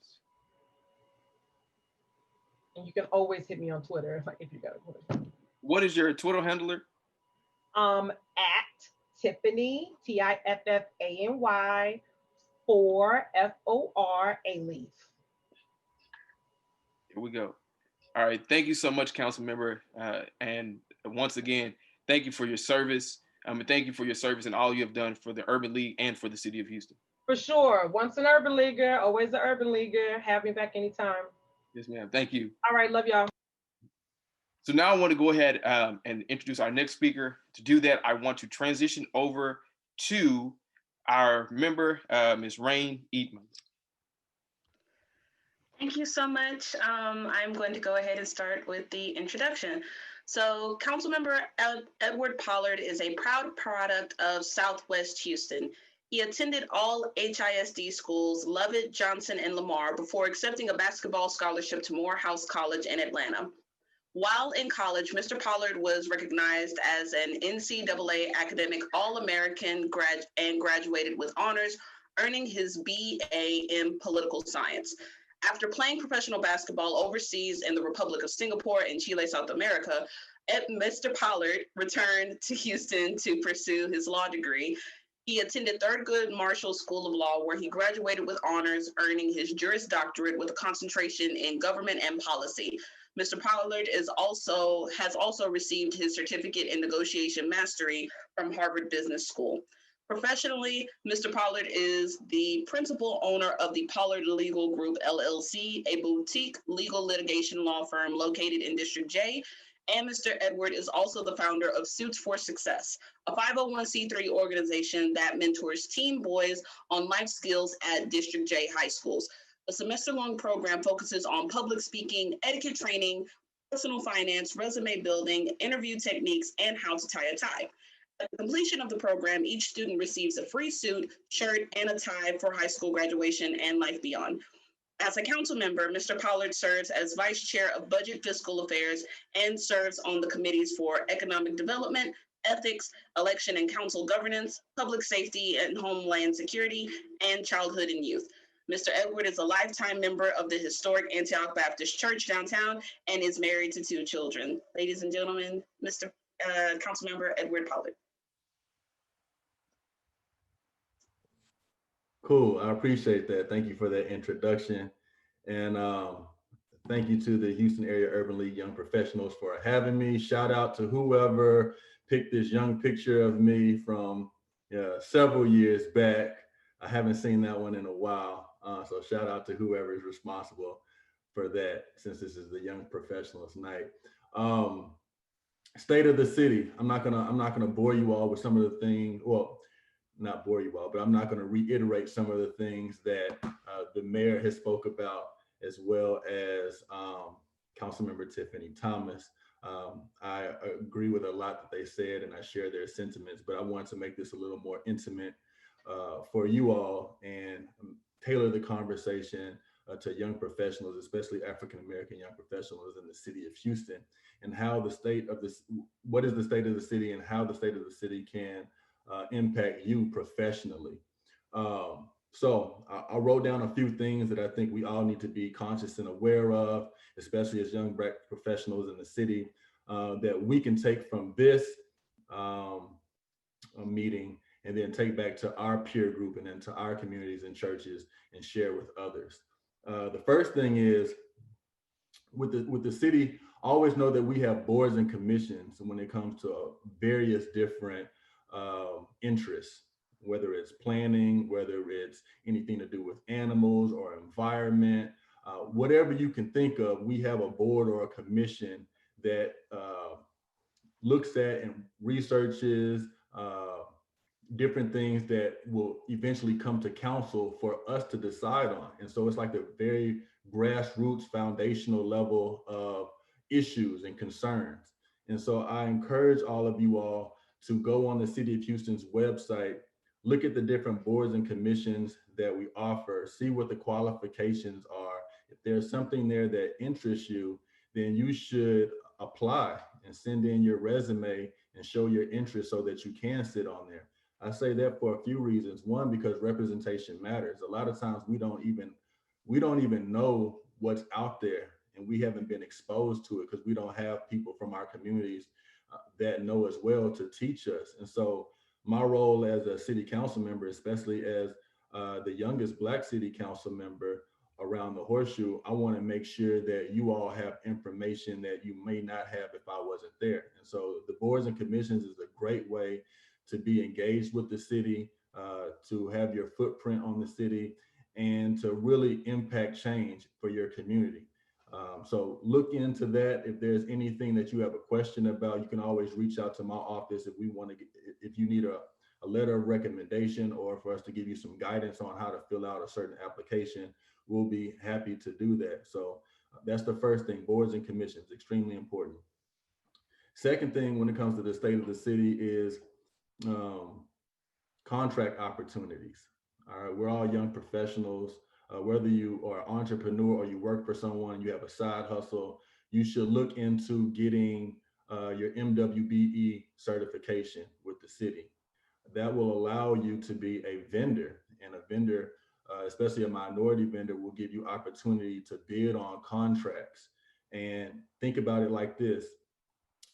And you can always hit me on Twitter if you got a question. What is your Twitter handler? At Tiffany, TIFFANY 4 FOR Alief. Here we go. All right. Thank you so much, council member. And once again, thank you for your service. And thank you for your service and all you have done for the Urban League and for the city of Houston. For sure. Once an Urban Leaguer, always an Urban Leaguer. Have me back anytime. Yes, ma'am. Thank you. All right. Love y'all. So now I want to go ahead and introduce our next speaker. To do that, I want to transition over to our member, Ms. Rain Eatman. Thank you so much. I'm going to go ahead and start with the introduction. So Councilmember Edward Pollard is a proud product of Southwest Houston. He attended all HISD schools, Lovett, Johnson, and Lamar, before accepting a basketball scholarship to Morehouse College in Atlanta. While in college, Mr. Pollard was recognized as an NCAA Academic All-American and graduated with honors, earning his BA in Political Science. After playing professional basketball overseas in the Republic of Singapore and Chile, South America, Mr. Pollard returned to Houston to pursue his law degree. He attended Thurgood Marshall School of Law, where he graduated with honors, earning his Juris Doctorate with a concentration in government and policy. Mr. Pollard has also received his certificate in negotiation mastery from Harvard Business School. Professionally, Mr. Pollard is the principal owner of the Pollard Legal Group, LLC, a boutique legal litigation law firm located in District J. And Mr. Edward is also the founder of Suits for Success, a 501c3 organization that mentors teen boys on life skills at District J high schools. The semester-long program focuses on public speaking, etiquette training, personal finance, resume building, interview techniques, and how to tie a tie. At the completion of the program, each student receives a free suit, shirt, and a tie for high school graduation and life beyond. As a council member, Mr. Pollard serves as Vice Chair of Budget Fiscal Affairs and serves on the committees for Economic Development, Ethics, Election and Council Governance, Public Safety and Homeland Security, and Childhood and Youth. Mr. Edward is a lifetime member of the historic Antioch Baptist Church downtown and is married to 2 children. Ladies and gentlemen, Mr. Councilmember Edward Pollard. Cool. I appreciate that. Thank you for that introduction. And thank you to the Houston Area Urban League Young Professionals for having me. Shout out to whoever picked this young picture of me from several years back. I haven't seen that one in a while. So shout out to whoever is responsible for that, since this is the Young Professionals Night. State of the city. I'm not gonna bore you all with some of the things. Well, not bore you all, but I'm not going to reiterate some of the things that the mayor has spoke about, as well as Councilmember Tiffany Thomas. I agree with a lot that they said, and I share their sentiments, but I want to make this a little more intimate for you all and tailor the conversation to young professionals, especially African-American young professionals in the city of Houston, and how the state of this, what is the state of the city, and how the state of the city can impact you professionally. So I wrote down a few things that I think we all need to be conscious and aware of, especially as young Black professionals in the city, that we can take from this meeting and then take back to our peer group and then to our communities and churches and share with others. The first thing is, with the city, always know that we have boards and commissions when it comes to various different interests, whether it's planning, whether it's anything to do with animals or environment, whatever you can think of, we have a board or a commission that looks at and researches different things that will eventually come to council for us to decide on. And so it's like a very grassroots foundational level of issues and concerns. And so I encourage all of you all to go on the City of Houston's website, look at the different boards and commissions that we offer, see what the qualifications are. If there's something there that interests you, then you should apply and send in your resume and show your interest so that you can sit on there. I say that for a few reasons. One, because representation matters. A lot of times we don't even know what's out there, and we haven't been exposed to it because we don't have people from our communities that know as well to teach us. And so my role as a city council member, especially as the youngest Black city council member around the Horseshoe, I want to make sure that you all have information that you may not have if I wasn't there. And so the boards and commissions is a great way to be engaged with the city, to have your footprint on the city, and to really impact change for your community. So look into that. If there's anything that you have a question about, you can always reach out to my office if you need a letter of recommendation or for us to give you some guidance on how to fill out a certain application. We'll be happy to do that. So that's the first thing, boards and commissions, extremely important. Second thing when it comes to the state of the city is contract opportunities. All right, we're all young professionals. Whether you are an entrepreneur or you work for someone, you have a side hustle, you should look into getting your MWBE certification with the city. That will allow you to be a vendor, and a vendor, especially a minority vendor, will give you opportunity to bid on contracts. And think about it like this.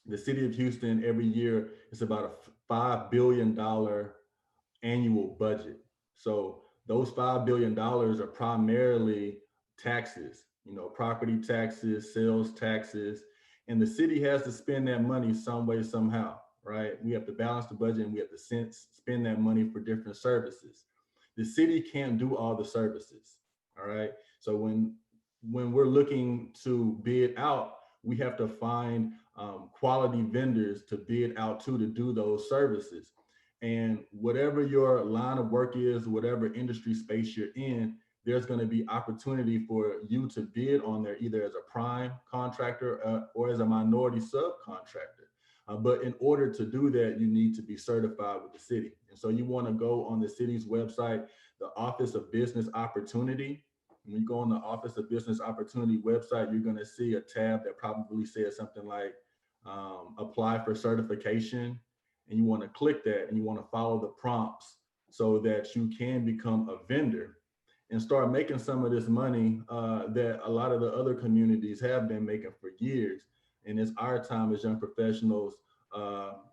The city of Houston every year is about a $5 billion annual budget. So those $5 billion are primarily taxes, property taxes, sales taxes, and the city has to spend that money some way, somehow, right? We have to balance the budget and we have to spend that money for different services. The city can't do all the services, all right? So when we're looking to bid out, we have to find quality vendors to bid out to do those services. And whatever your line of work is, whatever industry space you're in, there's going to be opportunity for you to bid on there either as a prime contractor or as a minority subcontractor. But in order to do that, you need to be certified with the city. And so you want to go on the city's website, the Office of Business Opportunity. When you go on the Office of Business Opportunity website, you're going to see a tab that probably says something like apply for certification. And you want to click that and you want to follow the prompts so that you can become a vendor and start making some of this money that a lot of the other communities have been making for years. And it's our time as young professionals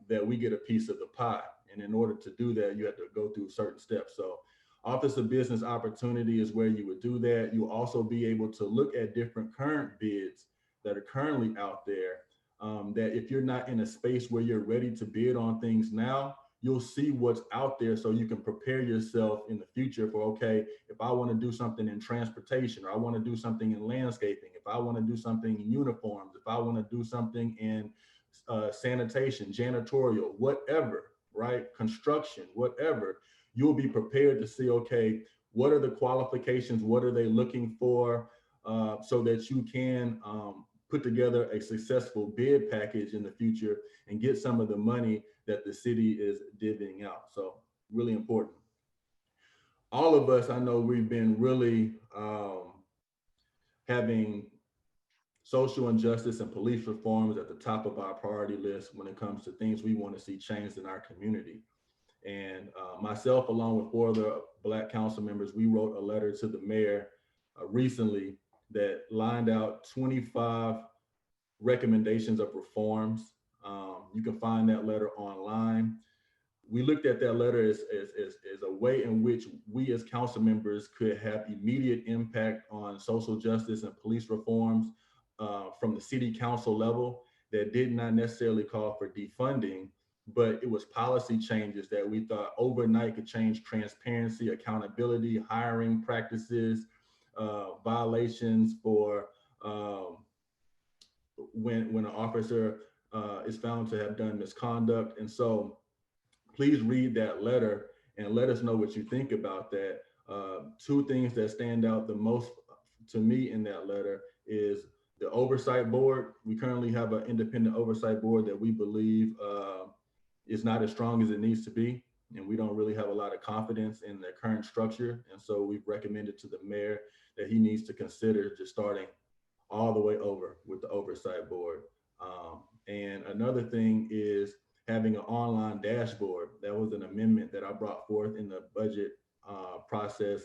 that we get a piece of the pie. And in order to do that, you have to go through certain steps. So Office of Business Opportunity is where you would do that. You'll also be able to look at different current bids that are currently out there, that if you're not in a space where you're ready to bid on things now, you'll see what's out there so you can prepare yourself in the future for, okay, if I want to do something in transportation, or I want to do something in landscaping, if I want to do something in uniforms, if I want to do something in sanitation, janitorial, whatever, right? Construction, whatever, you'll be prepared to see, okay, what are the qualifications? What are they looking for? So that you can put together a successful bid package in the future and get some of the money that the city is divvying out. So really important. All of us, I know we've been really having social injustice and police reforms at the top of our priority list when it comes to things we want to see changed in our community. And myself, along with 4 other Black council members, we wrote a letter to the mayor recently that lined out 25 recommendations of reforms. You can find that letter online. We looked at that letter as a way in which we as council members could have immediate impact on social justice and police reforms from the city council level that did not necessarily call for defunding, but it was policy changes that we thought overnight could change transparency, accountability, hiring practices, violations for when an officer is found to have done misconduct. And so please read that letter and let us know what you think about that. 2 things that stand out the most to me in that letter is the oversight board. We currently have an independent oversight board that we believe is not as strong as it needs to be. And we don't really have a lot of confidence in the current structure. And so we've recommended to the mayor that he needs to consider just starting all the way over with the oversight board. And another thing is having an online dashboard. That was an amendment that I brought forth in the budget process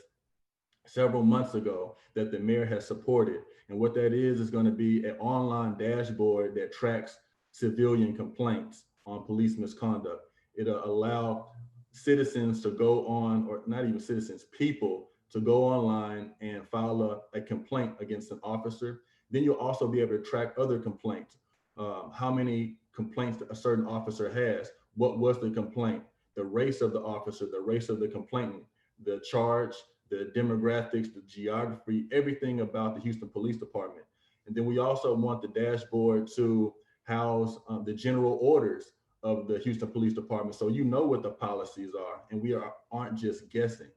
several months ago that the mayor has supported. And what that is going to be an online dashboard that tracks civilian complaints on police misconduct. It'll allow citizens to go on, or not even citizens, people to go online and file a complaint against an officer. Then you'll also be able to track other complaints. How many complaints a certain officer has, what was the complaint, the race of the officer, the race of the complainant, the charge, the demographics, the geography, everything about the Houston Police Department. And then we also want the dashboard to house the general orders of the Houston Police Department, so you know what the policies are and we aren't just guessing.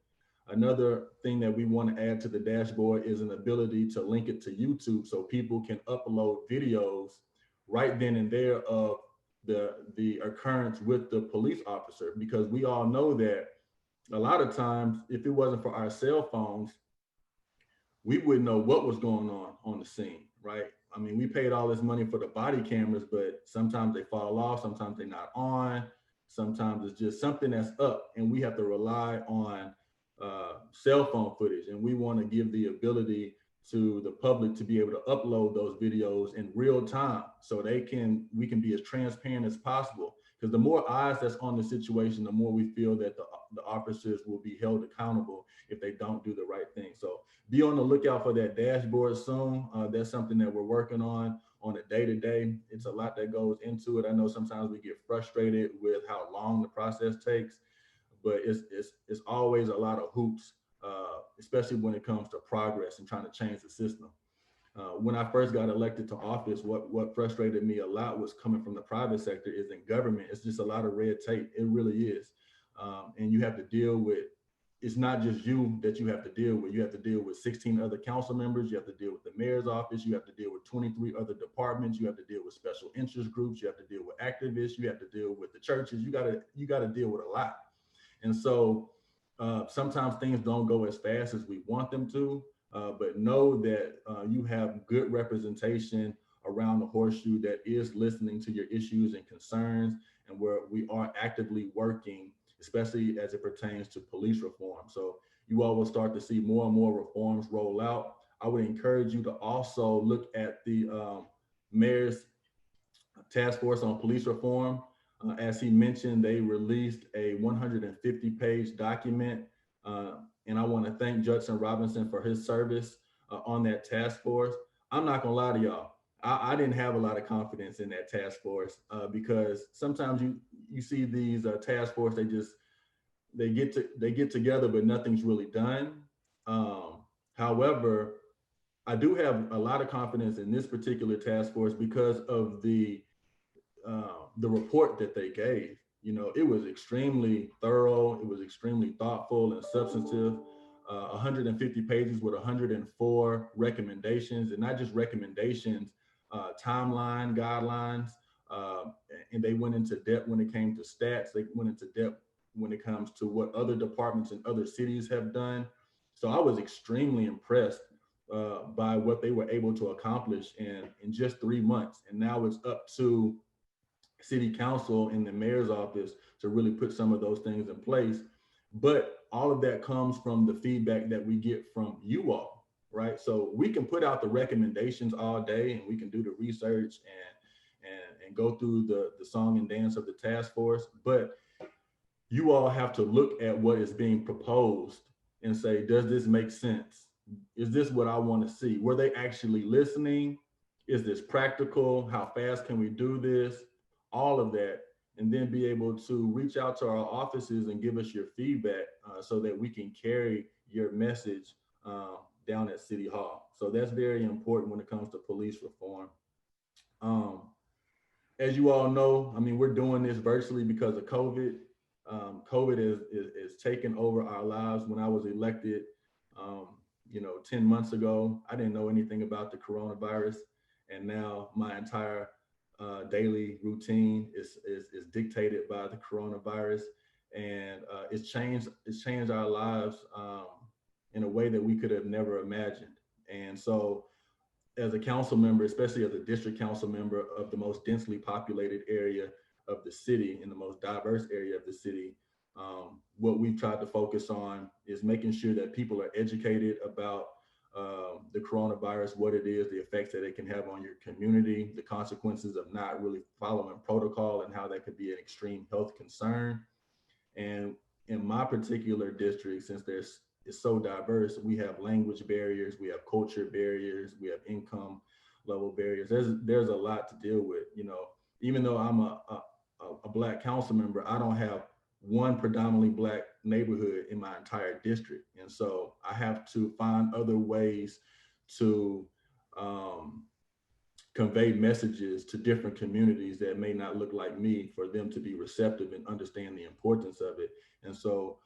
Another thing that we want to add to the dashboard is an ability to link it to YouTube so people can upload videos right then and there of the occurrence with the police officer, because we all know that a lot of times, if it wasn't for our cell phones, we wouldn't know what was going on the scene, right? I mean, we paid all this money for the body cameras, but sometimes they fall off, sometimes they're not on, sometimes it's just something that's up, and we have to rely on cell phone footage. And we want to give the ability to the public to be able to upload those videos in real time so we can be as transparent as possible. Because the more eyes that's on the situation, the more we feel that the officers will be held accountable if they don't do the right thing. So be on the lookout for that dashboard soon. That's something that we're working on a day-to-day. It's a lot that goes into it. I know sometimes we get frustrated with how long the process takes, but it's always a lot of hoops, especially when it comes to progress and trying to change the system. When I first got elected to office, what frustrated me a lot was coming from the private sector is in government. It's just a lot of red tape. It really is. And you have to deal with it's not just you that you have to deal with. You have to deal with 16 other council members. You have to deal with the mayor's office. You have to deal with 23 other departments. You have to deal with special interest groups. You have to deal with activists. You have to deal with the churches. You gotta deal with a lot. And so sometimes things don't go as fast as we want them to, but know that you have good representation around the horseshoe that is listening to your issues and concerns, and where we are actively working, especially as it pertains to police reform. So you all will start to see more and more reforms roll out. I would encourage you to also look at the mayor's task force on police reform. As he mentioned, they released a 150-page document, and I want to thank Judson Robinson for his service on that task force. I'm not gonna lie to y'all, I didn't have a lot of confidence in that task force because sometimes you see these task force, they get together, but nothing's really done. However, I do have a lot of confidence in this particular task force because of the report that they gave. You know, it was extremely thorough. It was extremely thoughtful and substantive. 150 pages with 104 recommendations, and not just recommendations, timeline guidelines, and they went into depth when it came to stats. They went into depth when it comes to what other departments in other cities have done. So I was extremely impressed by what they were able to accomplish in just 3 months. And now it's up to city council and the mayor's office to really put some of those things in place. But all of that comes from the feedback that we get from you all, right? So we can put out the recommendations all day, and we can do the research and go through the song and dance of the task force, but you all have to look at what is being proposed and say, does this make sense? Is this what I want to see? Were they actually listening? Is this practical? How fast can we do this? All of that, and then be able to reach out to our offices and give us your feedback so that we can carry your message down at City Hall. So that's very important when it comes to police reform. As you all know, I mean, we're doing this virtually because of COVID. COVID is taking over our lives. When I was elected, 10 months ago, I didn't know anything about the coronavirus. And now my entire daily routine is dictated by the coronavirus, and it's changed our lives in a way that we could have never imagined. And so as a council member, especially as a district council member of the most densely populated area of the city, in the most diverse area of the city, what we've tried to focus on is making sure that people are educated about the coronavirus, what it is, the effects that it can have on your community, the consequences of not really following protocol, and how that could be an extreme health concern. And in my particular district, since it's so diverse, we have language barriers, we have culture barriers, we have income level barriers. There's a lot to deal with. You know, even though I'm a Black council member, I don't have one predominantly Black neighborhood in my entire district. And so I have to find other ways to convey messages to different communities that may not look like me, for them to be receptive and understand the importance of it. And so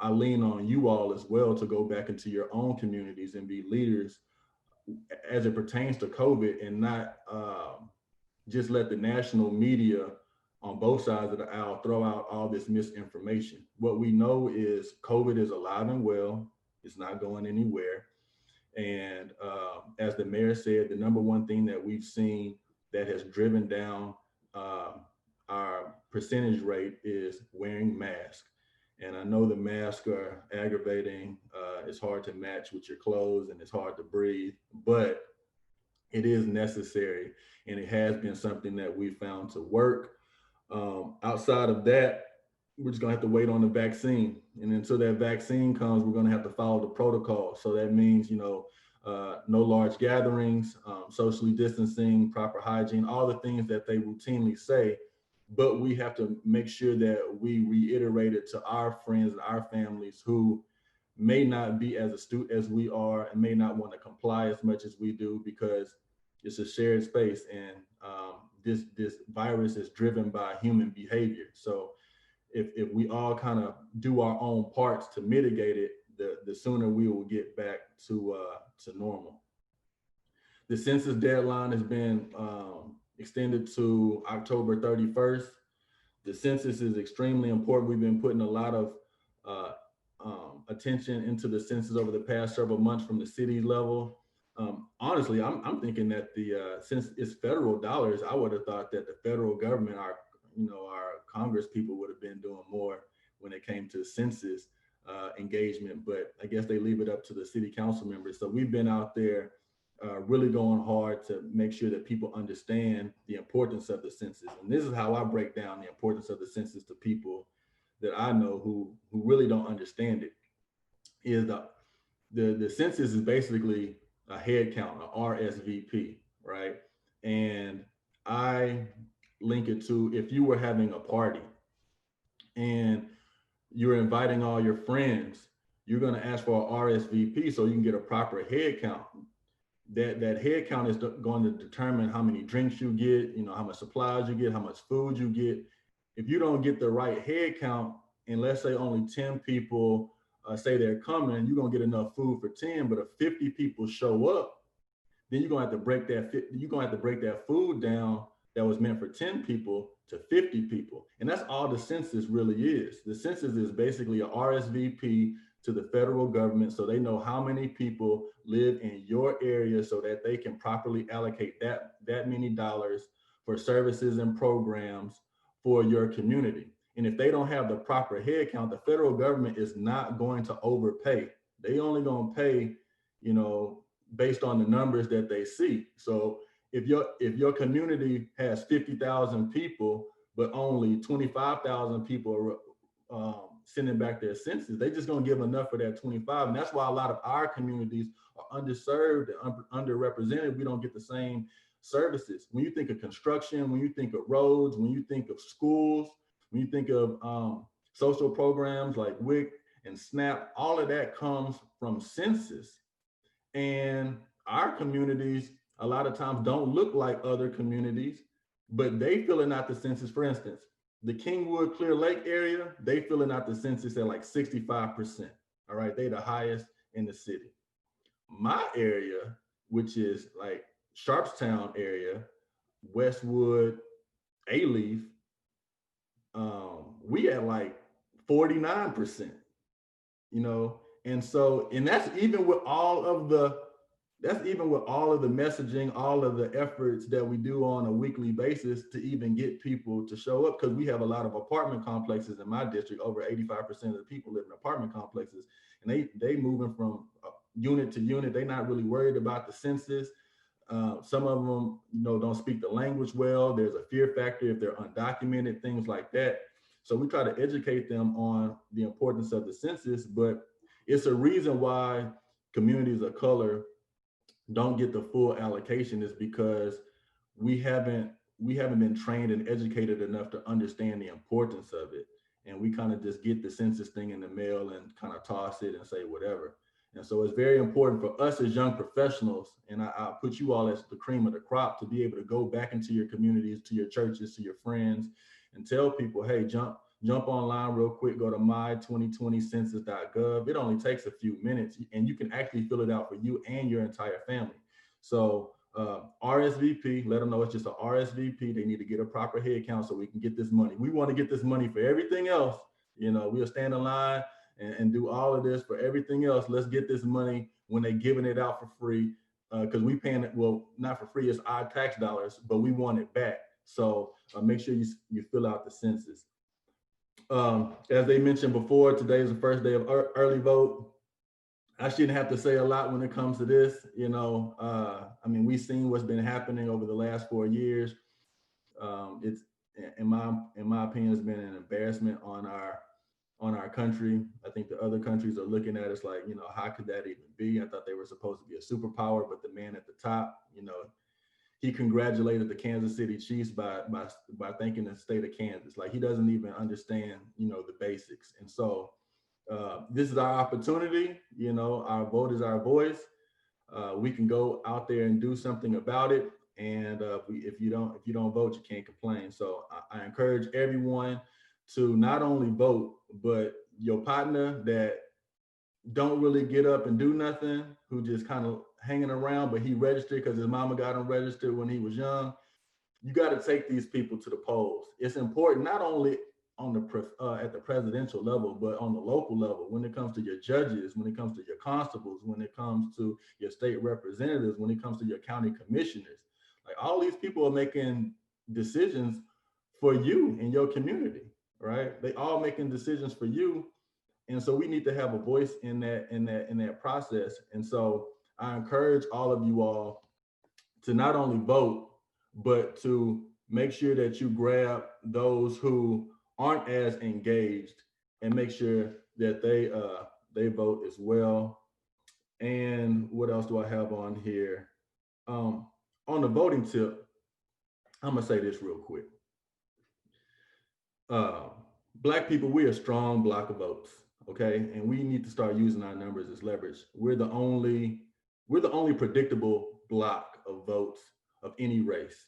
I lean on you all as well to go back into your own communities and be leaders as it pertains to COVID, and not just let the national media on both sides of the aisle throw out all this misinformation. What we know is COVID is alive and well. It's not going anywhere. And as the mayor said, the number one thing that we've seen that has driven down our percentage rate is wearing masks. And I know the masks are aggravating. It's hard to match with your clothes, and it's hard to breathe, but it is necessary. And it has been something that we found to work. Outside of that, we're just gonna have to wait on the vaccine. And until that vaccine comes, we're gonna have to follow the protocol. So that means, no large gatherings, socially distancing, proper hygiene, all the things that they routinely say. But we have to make sure that we reiterate it to our friends and our families who may not be as astute as we are and may not want to comply as much as we do, because it's a shared space, and this virus is driven by human behavior. So if we all kind of do our own parts to mitigate it, the sooner we will get back to normal. The census deadline has been extended to October 31st. The census is extremely important. We've been putting a lot of attention into the census over the past several months from the city level. Honestly, I'm thinking that since it's federal dollars, I would have thought that the federal government, our Congress people would have been doing more when it came to census engagement, but I guess they leave it up to the city council members. So we've been out there really going hard to make sure that people understand the importance of the census. And this is how I break down the importance of the census to people that I know who really don't understand it. Is the census is basically a head count, a RSVP, right? And I link it to if you were having a party and you're inviting all your friends, you're going to ask for an RSVP so you can get a proper head count. That head count is going to determine how many drinks you get, how much supplies you get, how much food you get. If you don't get the right head count, and let's say only 10 people say they're coming, you're gonna get enough food for 10. But if 50 people show up, then you're gonna have to break that food down that was meant for 10 people to 50 people. And that's all the census really is. The census is basically a RSVP to the federal government so they know how many people live in your area so that they can properly allocate that many dollars for services and programs for your community. And if they don't have the proper head count, the federal government is not going to overpay. They only gonna pay, based on the numbers that they see. So if your community has 50,000 people, but only 25,000 people are sending back their census, they just gonna give enough for that 25. And that's why a lot of our communities are underserved and underrepresented. We don't get the same services. When you think of construction, when you think of roads, when you think of schools, when you think of social programs like WIC and SNAP, all of that comes from census. And our communities a lot of times don't look like other communities, but they filling out the census. For instance, the Kingwood Clear Lake area, they filling out the census at like 65%. All right, they the highest in the city. My area, which is like Sharpstown area, Westwood, Alief, we at like 49%, and so, and that's even with all of the messaging, all of the efforts that we do on a weekly basis to even get people to show up, because we have a lot of apartment complexes in my district. Over 85% of the people live in apartment complexes, and they moving from unit to unit. They're not really worried about the census. Some of them, don't speak the language well. There's a fear factor if they're undocumented, things like that. So we try to educate them on the importance of the census, but it's a reason why communities of color don't get the full allocation is because we haven't been trained and educated enough to understand the importance of it. And we kind of just get the census thing in the mail and kind of toss it and say whatever. And so it's very important for us as young professionals, and I put you all as the cream of the crop, to be able to go back into your communities, to your churches, to your friends, and tell people, hey, jump online real quick, go to my2020census.gov. It only takes a few minutes, and you can actually fill it out for you and your entire family. So RSVP, let them know it's just a RSVP. They need to get a proper head count so we can get this money. We want to get this money for everything else. We'll stand in line and do all of this for everything else. Let's get this money when they're giving it out for free, because we paying it, well, not for free, it's our tax dollars, but we want it back. So make sure you fill out the census. As they mentioned before, today is the first day of early vote. I shouldn't have to say a lot when it comes to this. We've seen what's been happening over the last 4 years. It's, in my opinion, it's been an embarrassment on our country. I think the other countries are looking at us like, how could that even be? I thought they were supposed to be a superpower, but the man at the top, he congratulated the Kansas City Chiefs by thanking the state of Kansas. Like, he doesn't even understand, the basics. And so this is our opportunity. Our vote is our voice. We can go out there and do something about it. And if you don't vote, you can't complain. So I encourage everyone to not only vote, but your partner that don't really get up and do nothing, who just kind of hanging around, but he registered because his mama got him registered when he was young. You got to take these people to the polls. It's important not only on the at the presidential level, but on the local level. When it comes to your judges, when it comes to your constables, when it comes to your state representatives, when it comes to your county commissioners, like all these people are making decisions for you in your community, right? They all making decisions for you, and so we need to have a voice in that process. And so I encourage all of you all to not only vote, but to make sure that you grab those who aren't as engaged and make sure that they vote as well. And what else do I have on here? On the voting tip, I'm gonna say this real quick. Black people, we are a strong block of votes, okay? And we need to start using our numbers as leverage. We're the only predictable block of votes of any race.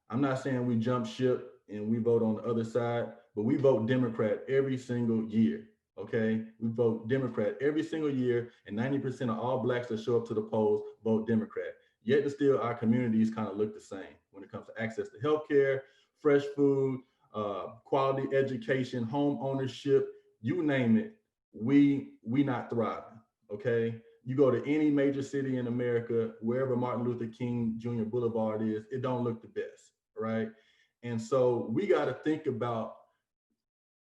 I'm not saying we jump ship and we vote on the other side, but we vote Democrat every single year, okay? We vote Democrat every single year, and 90% of all Blacks that show up to the polls vote Democrat. Yet and still, our communities kind of look the same when it comes to access to healthcare, fresh food, quality education, home ownership, you name it, we not thriving, okay? You go to any major city in America, wherever Martin Luther King Jr. Boulevard is, it don't look the best, right? And so we got to think about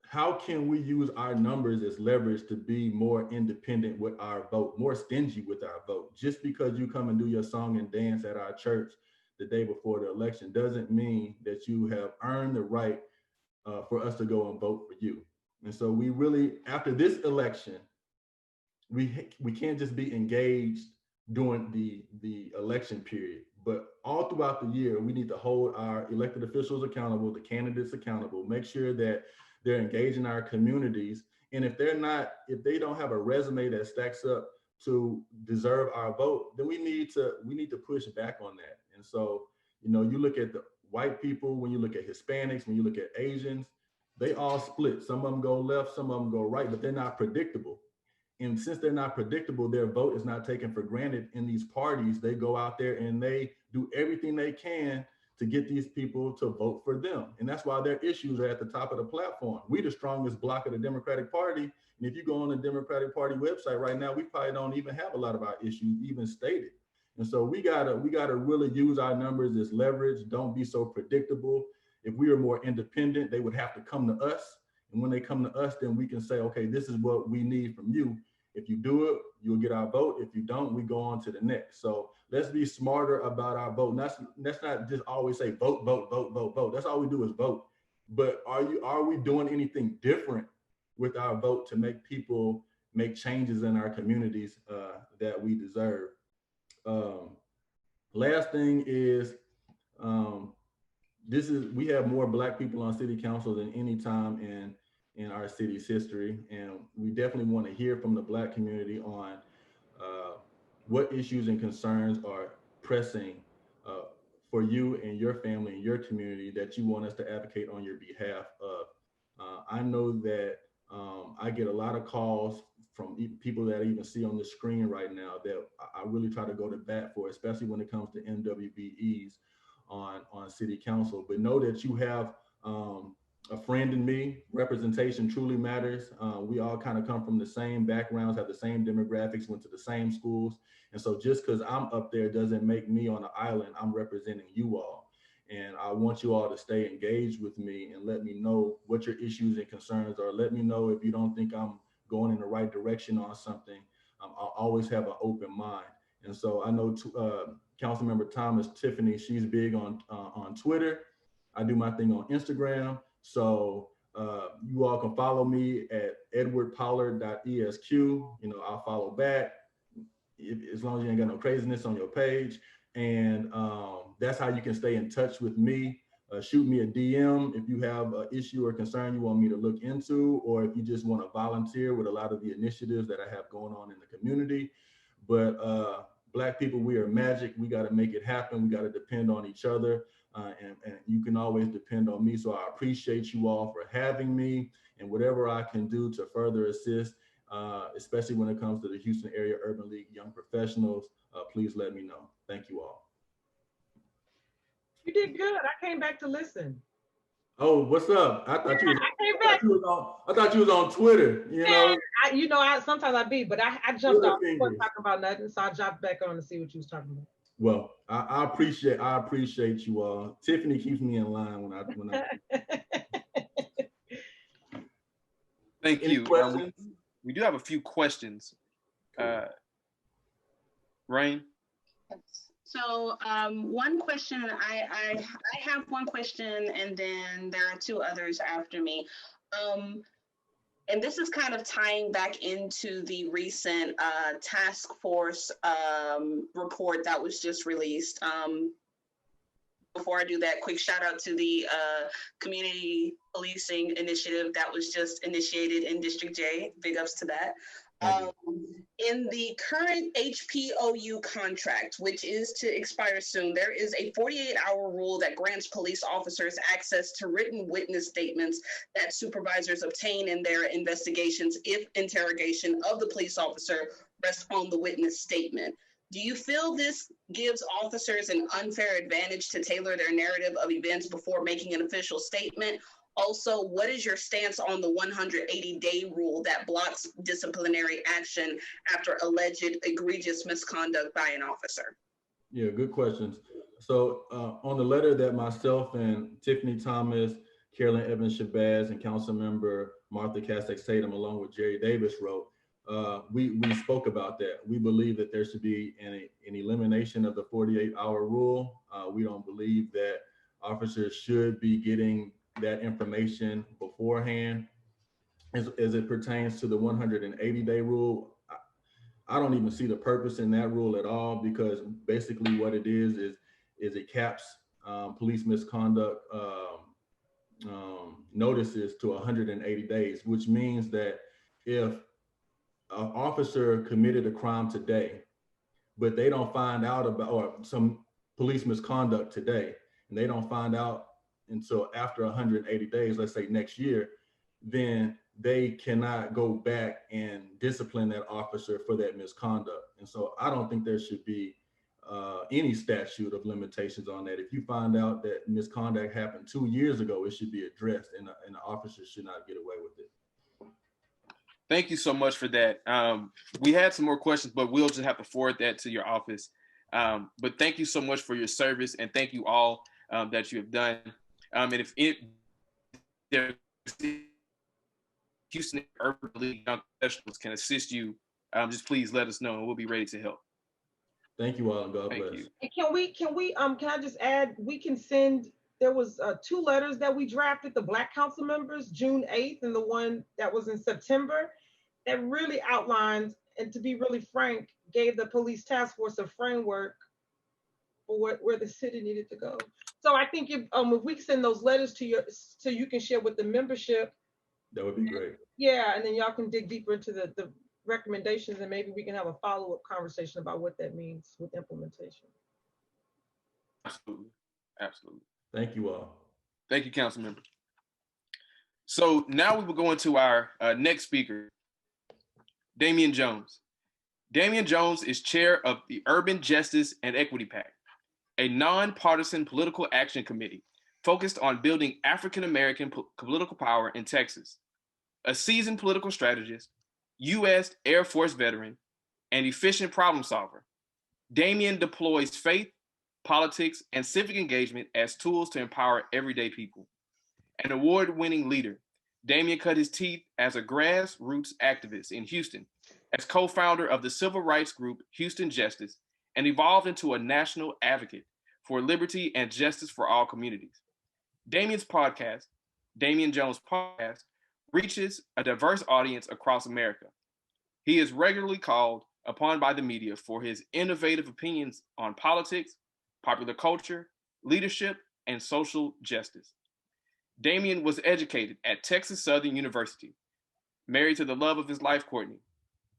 how can we use our numbers as leverage to be more independent with our vote, more stingy with our vote. Just because you come and do your song and dance at our church the day before the election doesn't mean that you have earned the right for us to go and vote for you. And so we really, after this election, we can't just be engaged during the election period, but all throughout the year, we need to hold our elected officials accountable, the candidates accountable, make sure that they're engaged in our communities. And if they don't have a resume that stacks up to deserve our vote, then we need to push back on that. And so, you know, you look at the white people, when you look at Hispanics, when you look at Asians, they all split. Some of them go left, some of them go right, but they're not predictable. And since they're not predictable, their vote is not taken for granted in these parties. They go out there and they do everything they can to get these people to vote for them. And that's why their issues are at the top of the platform. We're the strongest block of the Democratic Party. And if you go on the Democratic Party website right now, we probably don't even have a lot of our issues even stated. And so we gotta really use our numbers as leverage. Don't be so predictable. If we were more independent, they would have to come to us. And when they come to us, then we can say, okay, this is what we need from you. If you do it, you'll get our vote. If you don't, we go on to the next. So let's be smarter about our vote. Let's not just always say vote, vote, vote, vote, vote. That's all we do is vote. But are we doing anything different with our vote to make people make changes in our communities that we deserve? Last thing is, we have more Black people on city council than any time in our city's history. And we definitely want to hear from the Black community on what issues and concerns are pressing for you and your family and your community that you want us to advocate on your behalf of. I know that I get a lot of calls from people that I even see on the screen right now that I really try to go to bat for, especially when it comes to MWBEs on city council. But know that you have a friend in me. Representation truly matters. We all kind of come from the same backgrounds, have the same demographics, went to the same schools. And so just because I'm up there doesn't make me on an island. I'm representing you all. And I want you all to stay engaged with me and let me know what your issues and concerns are. Let me know if you don't think I'm going in the right direction on something. I'll always have an open mind. And so I know Councilmember Thomas Tiffany, she's big on Twitter. I do my thing on Instagram. So you all can follow me at edwardpollard.esq. You know, I'll follow back as long as you ain't got no craziness on your page. And that's how you can stay in touch with me. Shoot me a DM if you have an issue or concern you want me to look into, or if you just want to volunteer with a lot of the initiatives that I have going on in the community. But Black people, we are magic. We got to make it happen. We got to depend on each other. and you can always depend on me. So I appreciate you all for having me, and whatever I can do to further assist, especially when it comes to the Houston Area Urban League Young Professionals, please let me know. Thank you all. You did good. I came back to listen. Oh, what's up? I thought you was, I came back. I thought you was on Twitter. Sometimes I be, but I jumped off. I wasn't Fingers. talking about nothing, so I jumped back on to see what you was talking about. Well, I appreciate you all. Tiffany keeps me in line when I. Thank Any you. questions? We do have a few questions. Rain? So one question, I have one question, and then there are two others after me. And this is kind of tying back into the recent task force report that was just released. Before I do that, quick shout out to the community policing initiative that was just initiated in District J. Big ups to that. In the current HPOU contract, which is to expire soon, there is a 48-hour rule that grants police officers access to written witness statements that supervisors obtain in their investigations if interrogation of the police officer rests on the witness statement. Do you feel this gives officers an unfair advantage to tailor their narrative of events before making an official statement? Also, what is your stance on the 180-day rule that blocks disciplinary action after alleged egregious misconduct by an officer? Yeah, good questions. So on the letter that myself and Tiffany Thomas, Carolyn Evans Shabazz, and Councilmember Martha Castex Tatum, along with Jerry Davis, wrote, we spoke about that. We believe that there should be an elimination of the 48-hour rule. We don't believe that officers should be getting that information beforehand. As it pertains to the 180-day rule, I don't even see the purpose in that rule at all, because basically what it is it caps police misconduct notices to 180 days, which means that if an officer committed a crime today, but they don't find out about, or some police misconduct today, and they don't find out until after 180 days, let's say next year, then they cannot go back and discipline that officer for that misconduct. And so I don't think there should be any statute of limitations on that. If you find out that misconduct happened 2 years ago, it should be addressed, and the officer should not get away with it. Thank you so much for that. We had some more questions, but we'll just have to forward that to your office. But thank you so much for your service, and thank you all that you have done. And if Houston Urban League Young Professionals can assist you, just please let us know, and we'll be ready to help. Thank you all, and God bless. You. Can I just add, we can send, there was 2 letters that we drafted, the Black Council members, June 8th, and the one that was in September, that really outlines, and to be really frank, gave the police task force a framework for where the city needed to go. So I think if we can send those letters to you, so you can share with the membership. That would be great. Yeah, and then y'all can dig deeper into the recommendations, and maybe we can have a follow-up conversation about what that means with implementation. Absolutely, absolutely. Thank you all. Thank you, council member. So now we will go into our next speaker, Damian Jones. Damian Jones is chair of the Urban Justice and Equity PAC, a nonpartisan political action committee focused on building African-American political power in Texas. A seasoned political strategist, U.S. Air Force veteran, and efficient problem solver, Damian deploys faith, politics, and civic engagement as tools to empower everyday people. An award-winning leader, Damian cut his teeth as a grassroots activist in Houston, as co-founder of the civil rights group Houston Justice, and evolved into a national advocate for liberty and justice for all communities. Damian's podcast, Damian Jones Podcast, reaches a diverse audience across America. He is regularly called upon by the media for his innovative opinions on politics, popular culture, leadership, and social justice. Damian was educated at Texas Southern University, married to the love of his life, Courtney.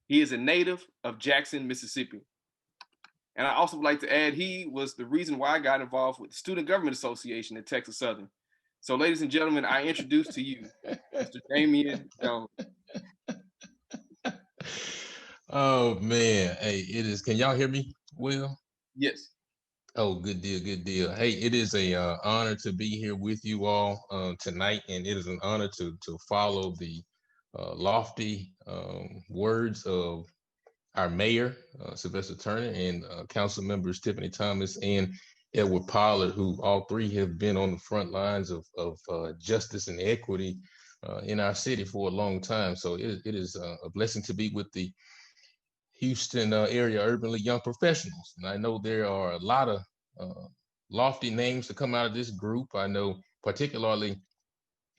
He is a native of Jackson, Mississippi. And I also would like to add, he was the reason why I got involved with the Student Government Association at Texas Southern. So ladies and gentlemen, I introduce to you Mr. Damian Jones. Oh man, hey, it is. Can y'all hear me? Well, Yes. oh, good deal, good deal. Hey, it is a honor to be here with you all tonight, and it is an honor to follow the lofty words of our mayor, Sylvester Turner, and council members Tiffany Thomas and Edward Pollard, who all three have been on the front lines of justice and equity in our city for a long time. So it is a blessing to be with the Houston area Urban League Young Professionals. And I know there are a lot of lofty names to come out of this group. I know particularly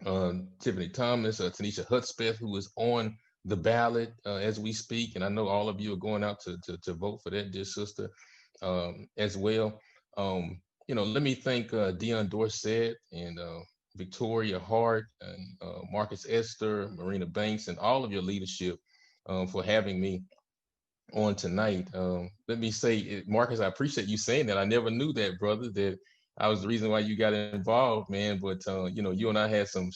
Tiffany Thomas, Tanisha Hudspeth, who is on the ballot as we speak. And I know all of you are going out to vote for that, dear sister, as well. Let me thank Dion Dorsett and Victoria Hart and Marcus Esther, Marina Banks, and all of your leadership for having me on tonight. Let me say, Marcus, I appreciate you saying that. I never knew that, brother, that I was the reason why you got involved, man. But you and I had some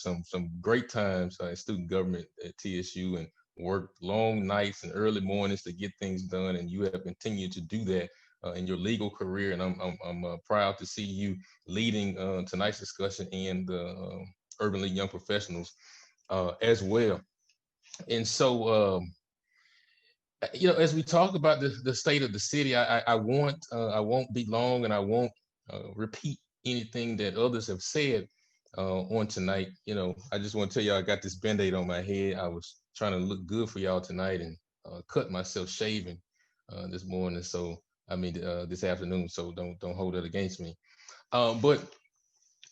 great times in student government at TSU and worked long nights and early mornings to get things done. And you have continued to do that in your legal career. And I'm proud to see you leading tonight's discussion and the Urban League Young Professionals as well. And so, as we talk about the state of the city, I won't be long, and I won't repeat anything that others have said on tonight. I just want to tell y'all I got this Band-Aid on my head. I was trying to look good for y'all tonight and cut myself shaving this morning. So this afternoon. So don't hold that against me. But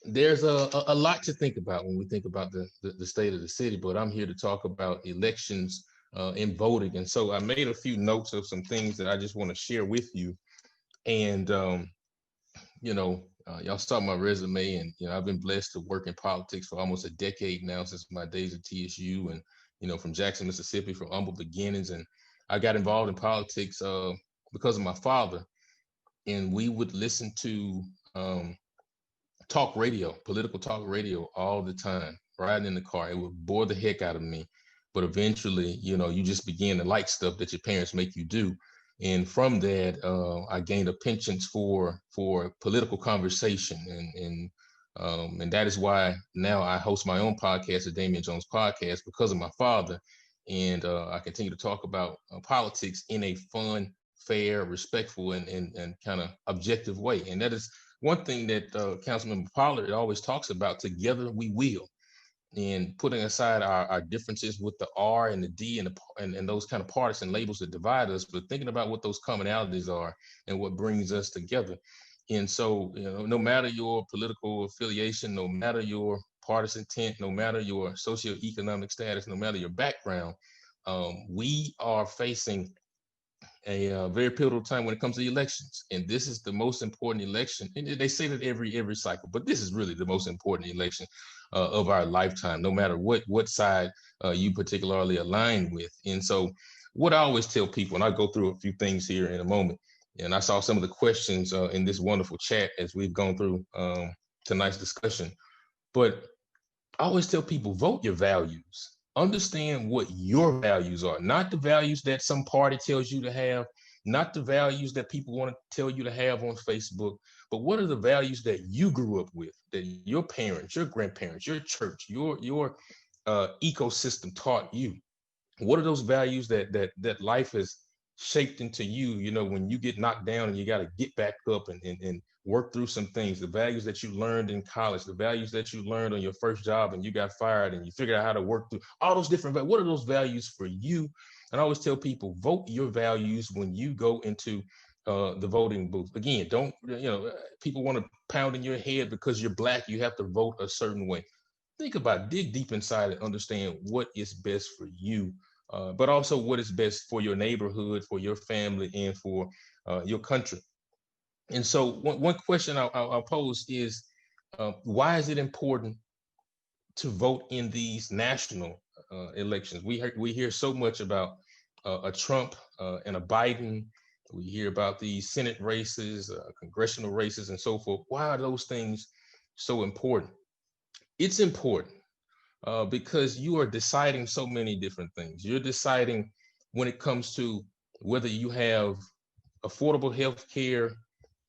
there's a lot to think about when we think about the state of the city. But I'm here to talk about elections in voting. And so I made a few notes of some things that I just want to share with you. And, y'all saw my resume, and, I've been blessed to work in politics for almost a decade now, since my days at TSU and, from Jackson, Mississippi, from humble beginnings. And I got involved in politics because of my father. And we would listen to talk radio, political talk radio all the time, riding in the car. It would bore the heck out of me. But eventually, you just begin to like stuff that your parents make you do. And from that, I gained a penchant for political conversation. And that is why now I host my own podcast, the Damian Jones Podcast, because of my father. And I continue to talk about politics in a fun, fair, respectful, and kind of objective way. And that is one thing that Councilmember Pollard always talks about: together we will. And putting aside our differences with the R and the D and those kind of partisan labels that divide us, but thinking about what those commonalities are and what brings us together. And so, no matter your political affiliation, no matter your partisan intent, no matter your socioeconomic status, no matter your background, we are facing a very pivotal time when it comes to elections. And this is the most important election. And they say that every cycle, but this is really the most important election of our lifetime, no matter what side you particularly align with. And so what I always tell people, and I'll go through a few things here in a moment, and I saw some of the questions in this wonderful chat as we've gone through tonight's discussion, but I always tell people, vote your values. Understand what your values are, not the values that some party tells you to have, not the values that people want to tell you to have on Facebook, but what are the values that you grew up with, that your parents, your grandparents, your church, your ecosystem taught you? What are those values that life has shaped into you, when you get knocked down and you got to get back up and work through some things, the values that you learned in college, the values that you learned on your first job and you got fired and you figured out how to work through all those different, what are those values for you? And I always tell people, vote your values when you go into the voting booth. Again, don't, people want to pound in your head because you're Black, you have to vote a certain way. Think about, dig deep inside and understand what is best for you, but also what is best for your neighborhood, for your family, and for your country. And so one question I'll pose is, why is it important to vote in these national elections? We hear so much about a Trump and a Biden We hear about these Senate races, congressional races, and so forth. Why are those things so important? It's important because you are deciding so many different things. You're deciding when it comes to whether you have affordable health care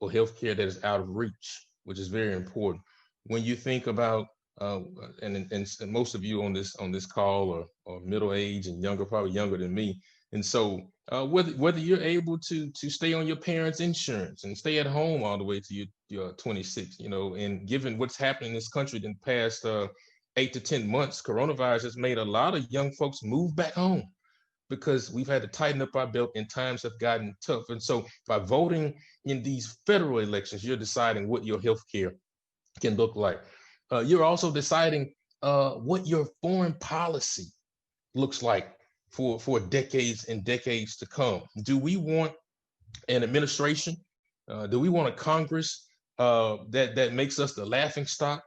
or health care that is out of reach, which is very important. When you think about, and most of you on this call are middle age and younger, probably younger than me, and so whether you're able to stay on your parents' insurance and stay at home all the way to your 26, and given what's happening in this country in the past 8 to 10 months, coronavirus has made a lot of young folks move back home because we've had to tighten up our belt and times have gotten tough. And so by voting in these federal elections, you're deciding what your health care can look like. You're also deciding what your foreign policy looks like for decades and decades to come. Do we want an administration? Do we want a Congress that makes us the laughingstock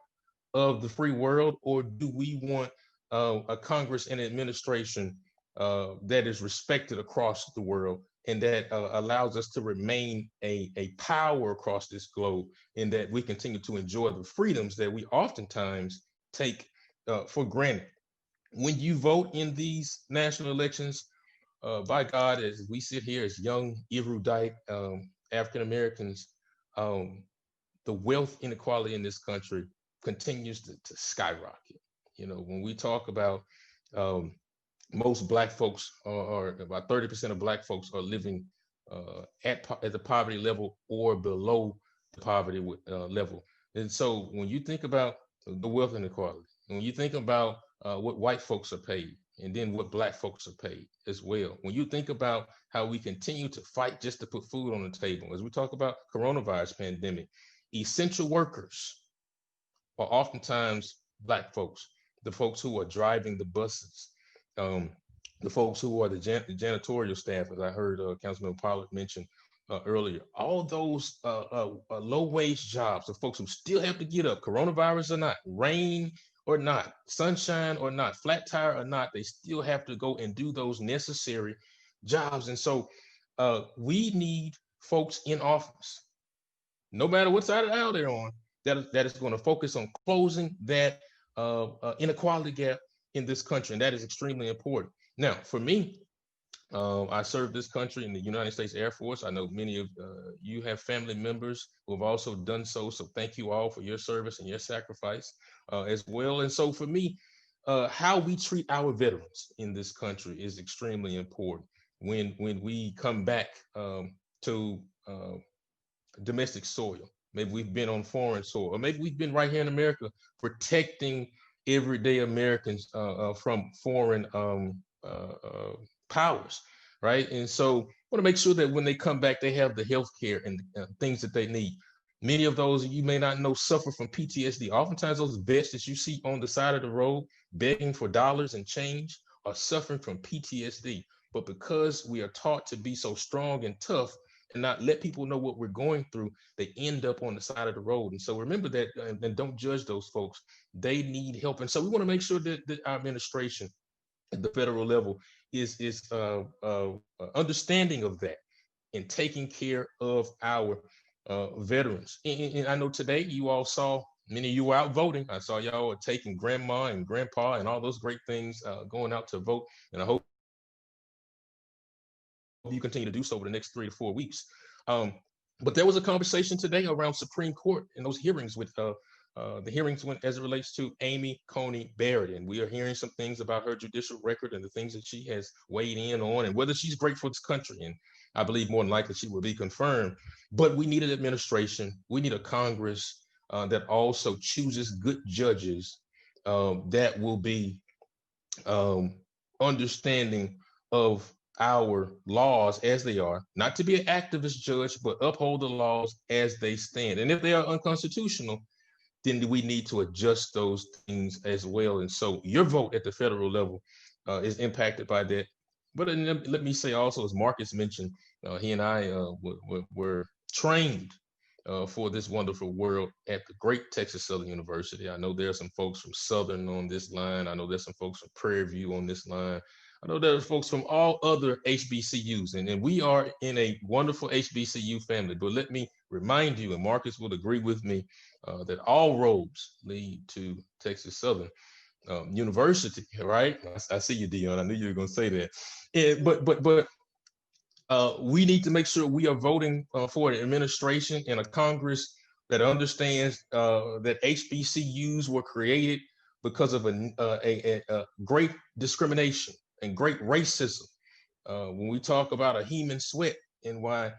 of the free world? Or do we want a Congress and administration that is respected across the world and that allows us to remain a power across this globe, and that we continue to enjoy the freedoms that we oftentimes take for granted? When you vote in these national elections, by God, as we sit here as young, erudite African Americans, the wealth inequality in this country continues to skyrocket. When we talk about most Black folks, or about 30% of Black folks, are living at the poverty level or below the poverty level. And so when you think about the wealth inequality, when you think about what white folks are paid, and then what Black folks are paid as well, when you think about how we continue to fight just to put food on the table, as we talk about coronavirus pandemic, essential workers are oftentimes Black folks, the folks who are driving the buses, the folks who are the janitorial staff, as I heard Councilman Pollard mention earlier. All those low-wage jobs, the folks who still have to get up, coronavirus or not, rain or not, sunshine or not, flat tire or not, they still have to go and do those necessary jobs. And so we need folks in office, no matter what side of the aisle they're on, that is going to focus on closing that inequality gap in this country. And that is extremely important. Now, for me, I served this country in the United States Air Force. I know many of you have family members who have also done so. So thank you all for your service and your sacrifice as well. And so for me, how we treat our veterans in this country is extremely important. When we come back to domestic soil, maybe we've been on foreign soil, or maybe we've been right here in America protecting everyday Americans from foreign powers, right? And so I want to make sure that when they come back, they have the health care and things that they need. Many of those you may not know suffer from PTSD. Oftentimes those vets that you see on the side of the road begging for dollars and change are suffering from PTSD. But because we are taught to be so strong and tough and not let people know what we're going through, they end up on the side of the road. And so remember that, and don't judge those folks. They need help. And so we want to make sure that our administration at the federal level is understanding of that and taking care of our veterans. And I know today you all saw, many of you were out voting. I saw y'all are taking grandma and grandpa and all those great things going out to vote. And I hope you continue to do so over the next 3 to 4 weeks. But there was a conversation today around Supreme Court and those hearings with the hearings as it relates to Amy Coney Barrett. And we are hearing some things about her judicial record and the things that she has weighed in on and whether she's great for this country. And I believe more than likely she will be confirmed. But we need an administration. We need a Congress that also chooses good judges that will be understanding of our laws as they are, not to be an activist judge, but uphold the laws as they stand. And if they are unconstitutional, then we need to adjust those things as well. And so your vote at the federal level is impacted by that. But let me say also, as Marcus mentioned, he and I were trained for this wonderful world at the great Texas Southern University. I know there are some folks from Southern on this line. I know there's some folks from Prairie View on this line. I know there are folks from all other HBCUs, and we are in a wonderful HBCU family. But let me remind you, and Marcus will agree with me, that all roads lead to Texas Southern University, right? I see you, Dion. I knew you were going to say that. But we need to make sure we are voting for an administration and a Congress that understands that HBCUs were created because of a great discrimination and great racism. When we talk about Aheem Sweat and why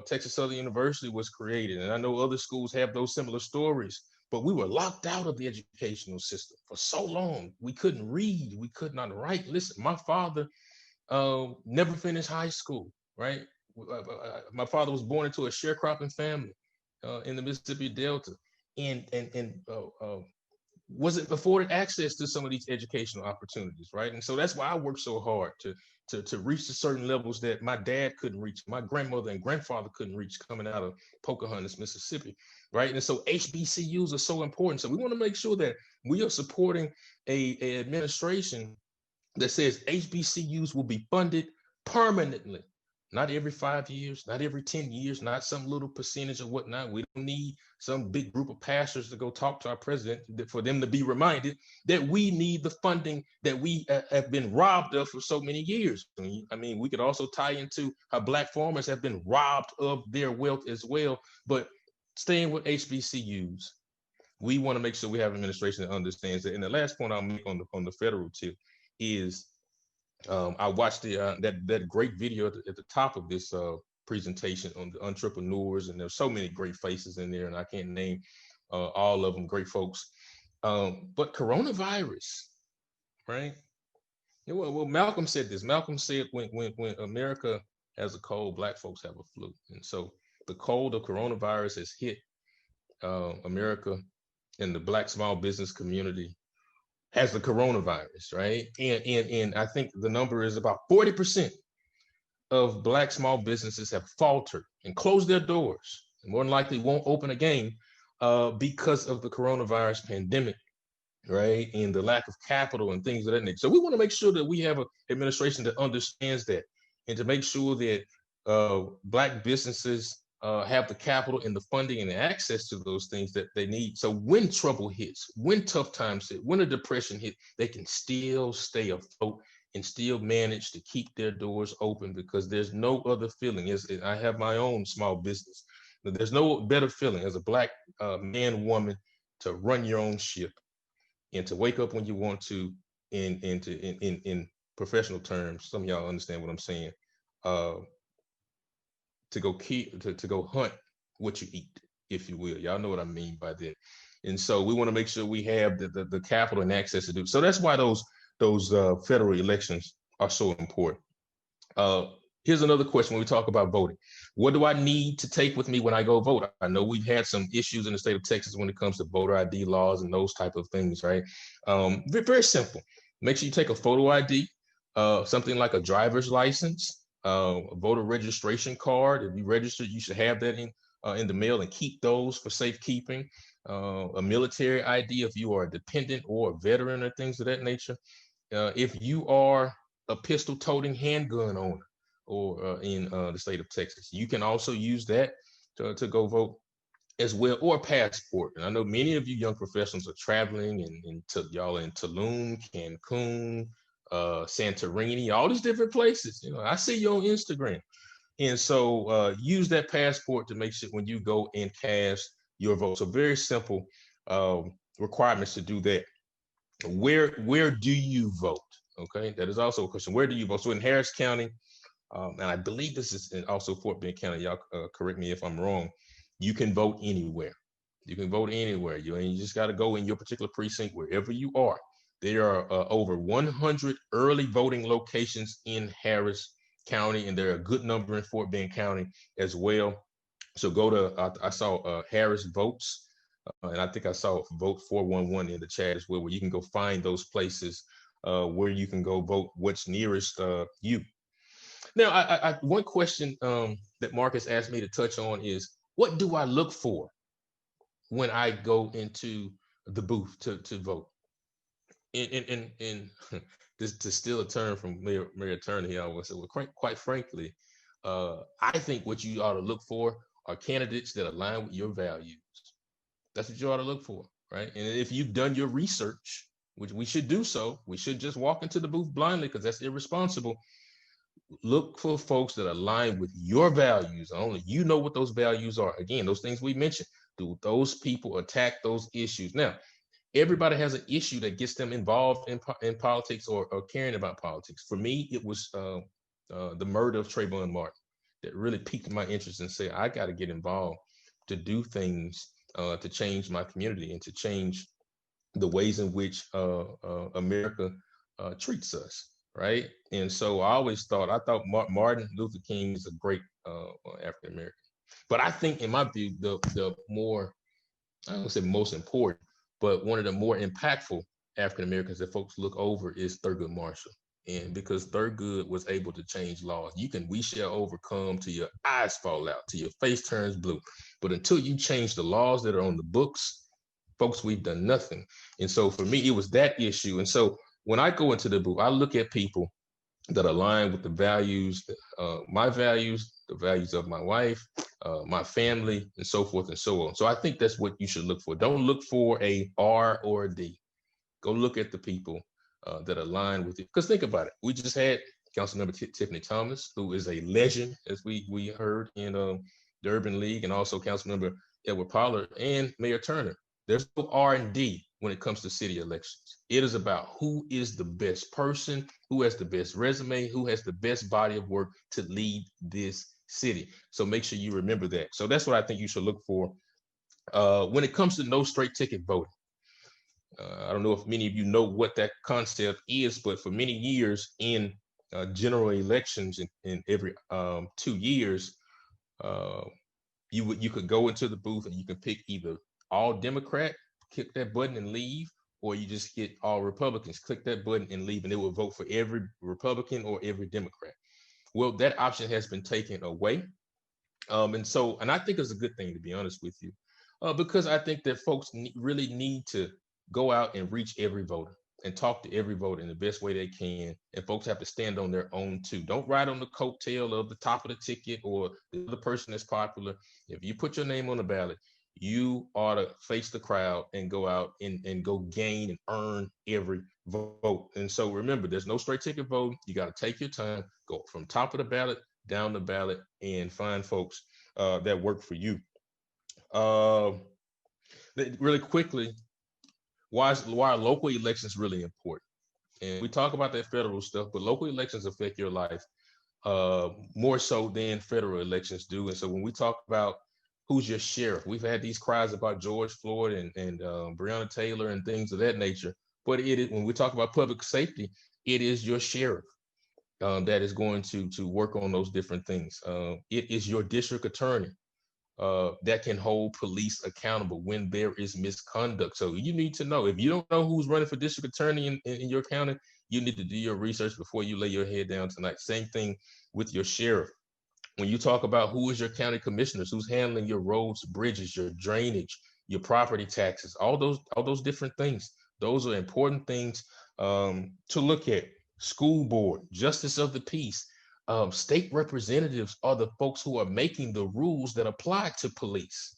Texas Southern University was created, and I know other schools have those similar stories, but we were locked out of the educational system for so long. We couldn't read, we could not write. Listen, my father never finished high school, right? My father was born into a sharecropping family in the Mississippi Delta, and wasn't afforded access to some of these educational opportunities, right? And so that's why I worked so hard to reach to certain levels that my dad couldn't reach, my grandmother and grandfather couldn't reach coming out of Pocahontas, Mississippi, right? And so HBCUs are so important. So we want to make sure that we are supporting a administration that says HBCUs will be funded permanently, not every 5 years, not every 10 years, not some little percentage or whatnot. We don't need some big group of pastors to go talk to our president for them to be reminded that we need the funding that we have been robbed of for so many years. I mean, we could also tie into how Black farmers have been robbed of their wealth as well. But staying with HBCUs, we want to make sure we have an administration that understands that. And the last point I'll make on the federal tip is I watched that great video at the top of this presentation on the entrepreneurs, and there's so many great faces in there, and I can't name all of them, great folks. But coronavirus, right? Well, Malcolm said this. Malcolm said when America has a cold, Black folks have a flu, and so the cold of coronavirus has hit America and the Black small business community has the coronavirus, right? And I think the number is about 40% of Black small businesses have faltered and closed their doors, and more than likely won't open again because of the coronavirus pandemic, right? And the lack of capital and things of that nature. So we want to make sure that we have an administration that understands that, and to make sure that Black businesses have the capital and the funding and the access to those things that they need. So when trouble hits, when tough times hit, when a depression hit, they can still stay afloat and still manage to keep their doors open, because there's no other feeling. I have my own small business, but there's no better feeling as a Black man, woman, to run your own ship and to wake up when you want to, in professional terms, some of y'all understand what I'm saying, to go hunt what you eat, if you will. Y'all know what I mean by that. And so we want to make sure we have the capital and access to do. So that's why those federal elections are so important. Here's another question when we talk about voting. What do I need to take with me when I go vote? I know we've had some issues in the state of Texas when it comes to voter ID laws and those type of things, right? Very, very simple. Make sure you take a photo ID, something like a driver's license, a voter registration card. If you registered, you should have that in the mail and keep those for safekeeping. A military ID if you are a dependent or a veteran or things of that nature. If you are a pistol-toting handgun owner or in the state of Texas, you can also use that to go vote as well, or a passport. And I know many of you young professionals are traveling and y'all in Tulum, Cancun, Santorini, all these different places. You know, I see you on Instagram. And so use that passport to make sure when you go and cast your vote. So very simple requirements to do that. Where do you vote? Okay, that is also a question. Where do you vote? So in Harris County, and I believe this is also Fort Bend County, y'all correct me if I'm wrong, you can vote anywhere. You can vote anywhere. You just got to go in your particular precinct, wherever you are. There are over 100 early voting locations in Harris County, and there are a good number in Fort Bend County as well. So go to, I saw Harris Votes, and I think I saw Vote 411 in the chat as well, where you can go find those places where you can go vote what's nearest you. Now, I one question that Marcus asked me to touch on is, what do I look for when I go into the booth to vote? And to steal a term from Mayor Turner, he always said, well, quite frankly, I think what you ought to look for are candidates that align with your values. That's what you ought to look for, right? And if you've done your research, which we should do so, we should just walk into the booth blindly because that's irresponsible. Look for folks that align with your values. Only you know what those values are. Again, those things we mentioned. Do those people attack those issues? Now, everybody has an issue that gets them involved in politics or caring about politics. For me, it was the murder of Trayvon Martin that really piqued my interest and said, I got to get involved to do things to change my community and to change the ways in which America treats us, right? And so I thought Martin Luther King is a great African American. But I think, in my view, the more, I don't say most important, but one of the more impactful African Americans that folks look over is Thurgood Marshall. And because Thurgood was able to change laws, we shall overcome till your eyes fall out, till your face turns blue. But until you change the laws that are on the books, folks, we've done nothing. And so for me, it was that issue. And so when I go into the booth, I look at people that align with the values, my values, the values of my wife, my family, and so forth and so on. So I think that's what you should look for. Don't look for a R or a D. Go look at the people that align with it. Because think about it. We just had Councilmember Tiffany Thomas, who is a legend, as we heard in the Urban League, and also Councilmember Edward Pollard and Mayor Turner. There's no R&D when it comes to city elections. It is about who is the best person, who has the best resume, who has the best body of work to lead this city. So make sure you remember that. So that's what I think you should look for. When it comes to no straight ticket voting, I don't know if many of you know what that concept is, but for many years in general elections in every 2 years, you could go into the booth and you can pick either all Democrat, click that button and leave, or you just get all Republicans, click that button and leave, and it will vote for every Republican or every Democrat. Well, that option has been taken away. And I think it's a good thing, to be honest with you, because I think that folks really need to go out and reach every voter and talk to every voter in the best way they can. And folks have to stand on their own too. Don't ride on the coattail of the top of the ticket or the other person that's popular. If you put your name on the ballot, you ought to face the crowd and go out and go gain and earn every vote. And so remember, there's no straight ticket vote. You got to take your time, go from top of the ballot, down the ballot, and find folks that work for you. Really quickly, why are local elections really important? And we talk about that federal stuff, but local elections affect your life more so than federal elections do. And so when we talk about who's your sheriff, we've had these cries about George Floyd and Breonna Taylor and things of that nature. But when we talk about public safety, it is your sheriff that is going to work on those different things. It is your district attorney that can hold police accountable when there is misconduct. So you need to know, if you don't know who's running for district attorney in your county, you need to do your research before you lay your head down tonight. Same thing with your sheriff. When you talk about who is your county commissioners, who's handling your roads, bridges, your drainage, your property taxes, all those different things, those are important things to look at. School board, justice of the peace, state representatives are the folks who are making the rules that apply to police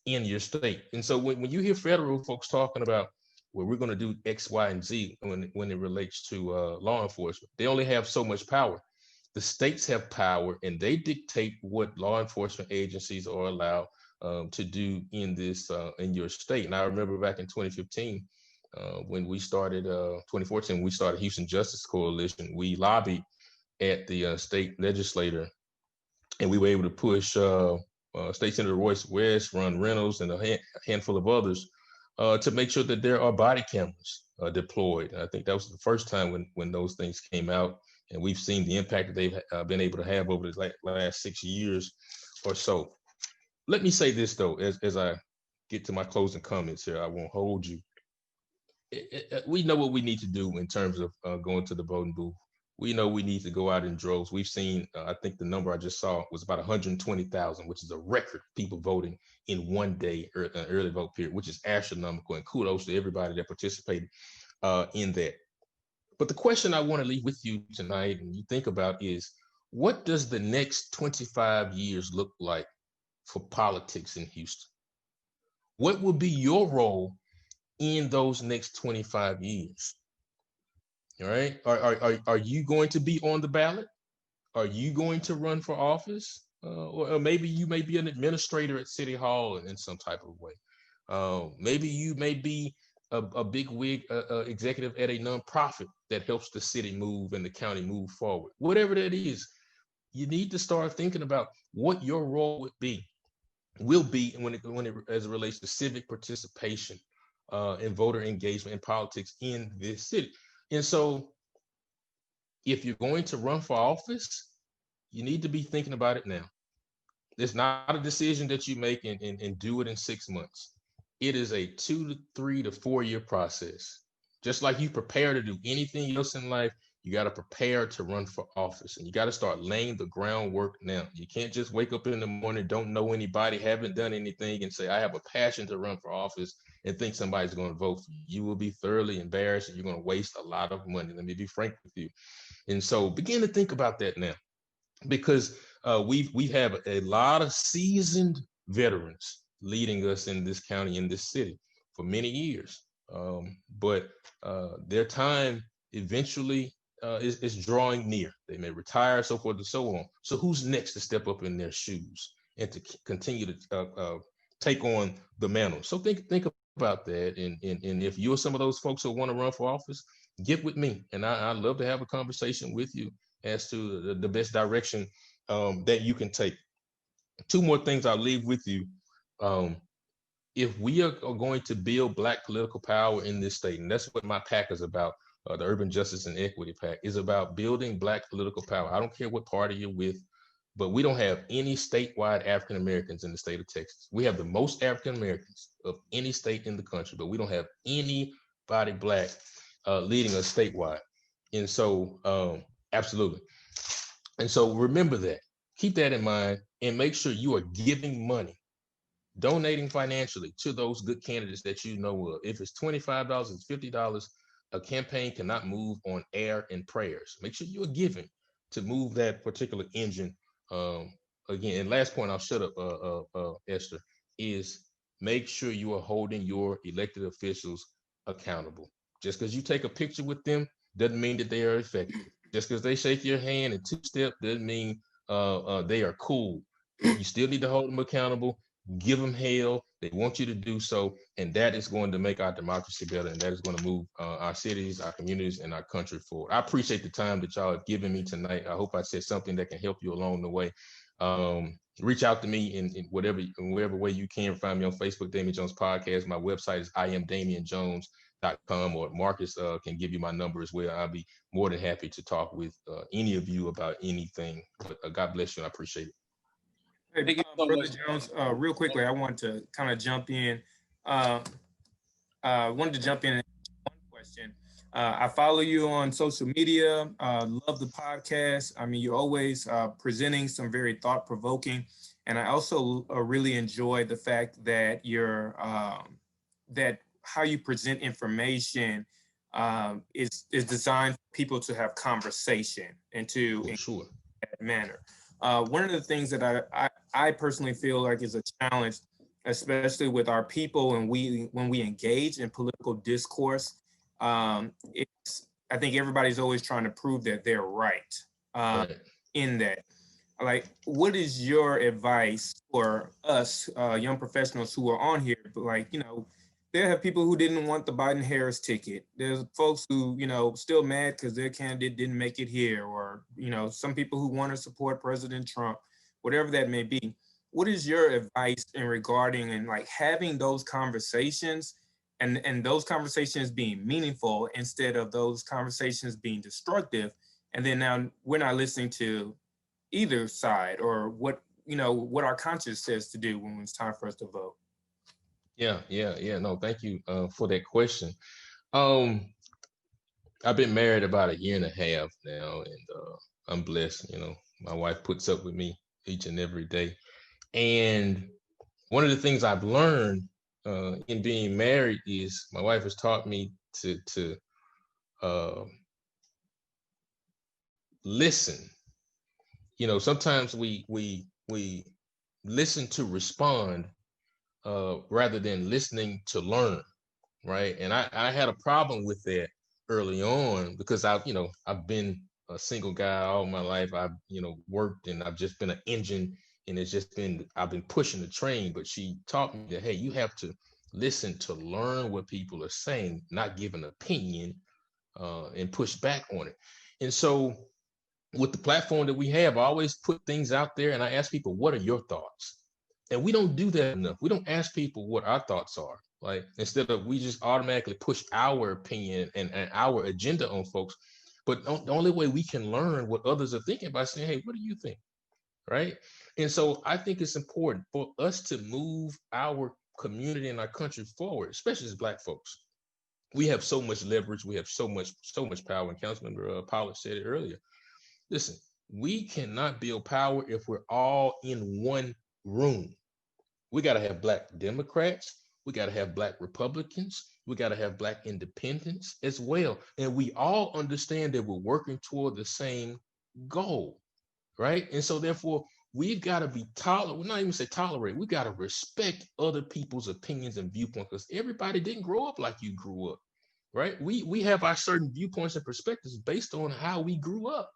in your state. And so when you hear federal folks talking about, well, we're going to do X, Y, and Z when it relates to law enforcement, they only have so much power. The states have power and they dictate what law enforcement agencies are allowed to do in your state. And I remember back in 2015, when we started, 2014, we started Houston Justice Coalition, we lobbied at the state legislature, and we were able to push State Senator Royce West, Ron Reynolds, and a handful of others to make sure that there are body cameras deployed. And I think that was the first time when those things came out. And we've seen the impact that they've been able to have over the last 6 years or so. Let me say this, though, as I get to my closing comments here, I won't hold you. We know what we need to do in terms of going to the voting booth. We know we need to go out in droves. We've seen, I think the number I just saw was about 120,000, which is a record people voting in one day, early vote period, which is astronomical. And kudos to everybody that participated in that. But the question I want to leave with you tonight and you think about is, what does the next 25 years look like for politics in Houston? What will be your role in those next 25 years? All right. Are you going to be on the ballot? Are you going to run for office? Or maybe you may be an administrator at City Hall in some type of way. Maybe you may be a big wig executive at a nonprofit that helps the city move and the county move forward. Whatever that is, you need to start thinking about what your role will be when it as it relates to civic participation and voter engagement in politics in this city. And so if you're going to run for office, you need to be thinking about it now. It's not a decision that you make and do it in 6 months. It is a 2 to 3 to 4 year process. Just like you prepare to do anything else in life, you got to prepare to run for office, and you got to start laying the groundwork now. You can't just wake up in the morning, don't know anybody, haven't done anything, and say, I have a passion to run for office, and think somebody's going to vote for you. You will be thoroughly embarrassed, and you're going to waste a lot of money. Let me be frank with you. And so begin to think about that now, because we have a lot of seasoned veterans leading us in this county, in this city for many years. But their time eventually is drawing near. They may retire, so forth and so on. So who's next to step up in their shoes and to continue to take on the mantle? So think about that. And if you're some of those folks who want to run for office, get with me. And I'd love to have a conversation with you as to the best direction that you can take. 2 more things I'll leave with you. If we are going to build Black political power in this state, and that's what my PAC is about, the Urban Justice and Equity PAC, is about building Black political power. I don't care what party you're with, but we don't have any statewide African Americans in the state of Texas. We have the most African Americans of any state in the country, but we don't have anybody Black leading us statewide. And so, absolutely. And so remember that. Keep that in mind and make sure you are giving money, donating financially to those good candidates that you know of. If it's $25, it's $50, a campaign cannot move on air and prayers. Make sure you're giving to move that particular engine. Again, and last point, I'll shut up, Esther, is make sure you are holding your elected officials accountable. Just because you take a picture with them doesn't mean that they are effective. Just because they shake your hand and 2-step doesn't mean they are cool. You still need to hold them accountable. Give them hell. They want you to do so, and that is going to make our democracy better, and that is going to move our cities, our communities, and our country forward. I appreciate the time that y'all have given me tonight. I hope I said something that can help you along the way. Reach out to me in whatever way you can. Find me on Facebook, Damian Jones Podcast. My website is IamDamianJones.com, or Marcus can give you my number as well. I'll be more than happy to talk with any of you about anything. But God bless you, and I appreciate it. Hey, Brother Jones, real quickly, I want to kind of jump in. Wanted to jump in and ask one question. I follow you on social media. Love the podcast. I mean, you're always presenting some very thought-provoking, and I also really enjoy the fact that you're that how you present information is designed for people to have conversation and to sure. in that manner. One of the things that I personally feel like is a challenge, especially with our people and when we engage in political discourse, I think everybody's always trying to prove that they're right in that. Like, what is your advice for us young professionals who are on here? But like, you know, there have people who didn't want the Biden-Harris ticket. There's folks who, you know, still mad because their candidate didn't make it here, or, you know, some people who want to support President Trump, whatever that may be. What is your advice in regarding and like having those conversations and those conversations being meaningful instead of those conversations being destructive? And then now we're not listening to either side or what, you know, what our conscience says to do when it's time for us to vote. Yeah. No, thank you for that question. I've been married about 1.5 years now, and I'm blessed. You know, my wife puts up with me each and every day. And one of the things I've learned in being married is my wife has taught me to listen. You know, sometimes we listen to respond rather than listening to learn, right? And I had a problem with that early on because I've been a single guy all my life. I've worked and I've just been an engine, and I've been pushing the train. But she taught me that, hey, you have to listen to learn what people are saying, not give an opinion and push back on it. And so with the platform that we have, I always put things out there and I ask people, what are your thoughts? And we don't do that enough. We don't ask people what our thoughts are. Like, instead of, we just automatically push our opinion and our agenda on folks. But the only way we can learn what others are thinking by saying, hey, what do you think? Right. And so I think it's important for us to move our community and our country forward, especially as Black folks. We have so much leverage. We have so much power. And Councilmember Pollard said it earlier. Listen, we cannot build power if we're all in one room. We got to have Black Democrats. We got to have Black Republicans. We got to have Black independents as well. And we all understand that we're working toward the same goal, right? And so therefore, we've got to be tolerant. We're not even say tolerate. We got to respect other people's opinions and viewpoints, because everybody didn't grow up like you grew up, right? We have our certain viewpoints and perspectives based on how we grew up.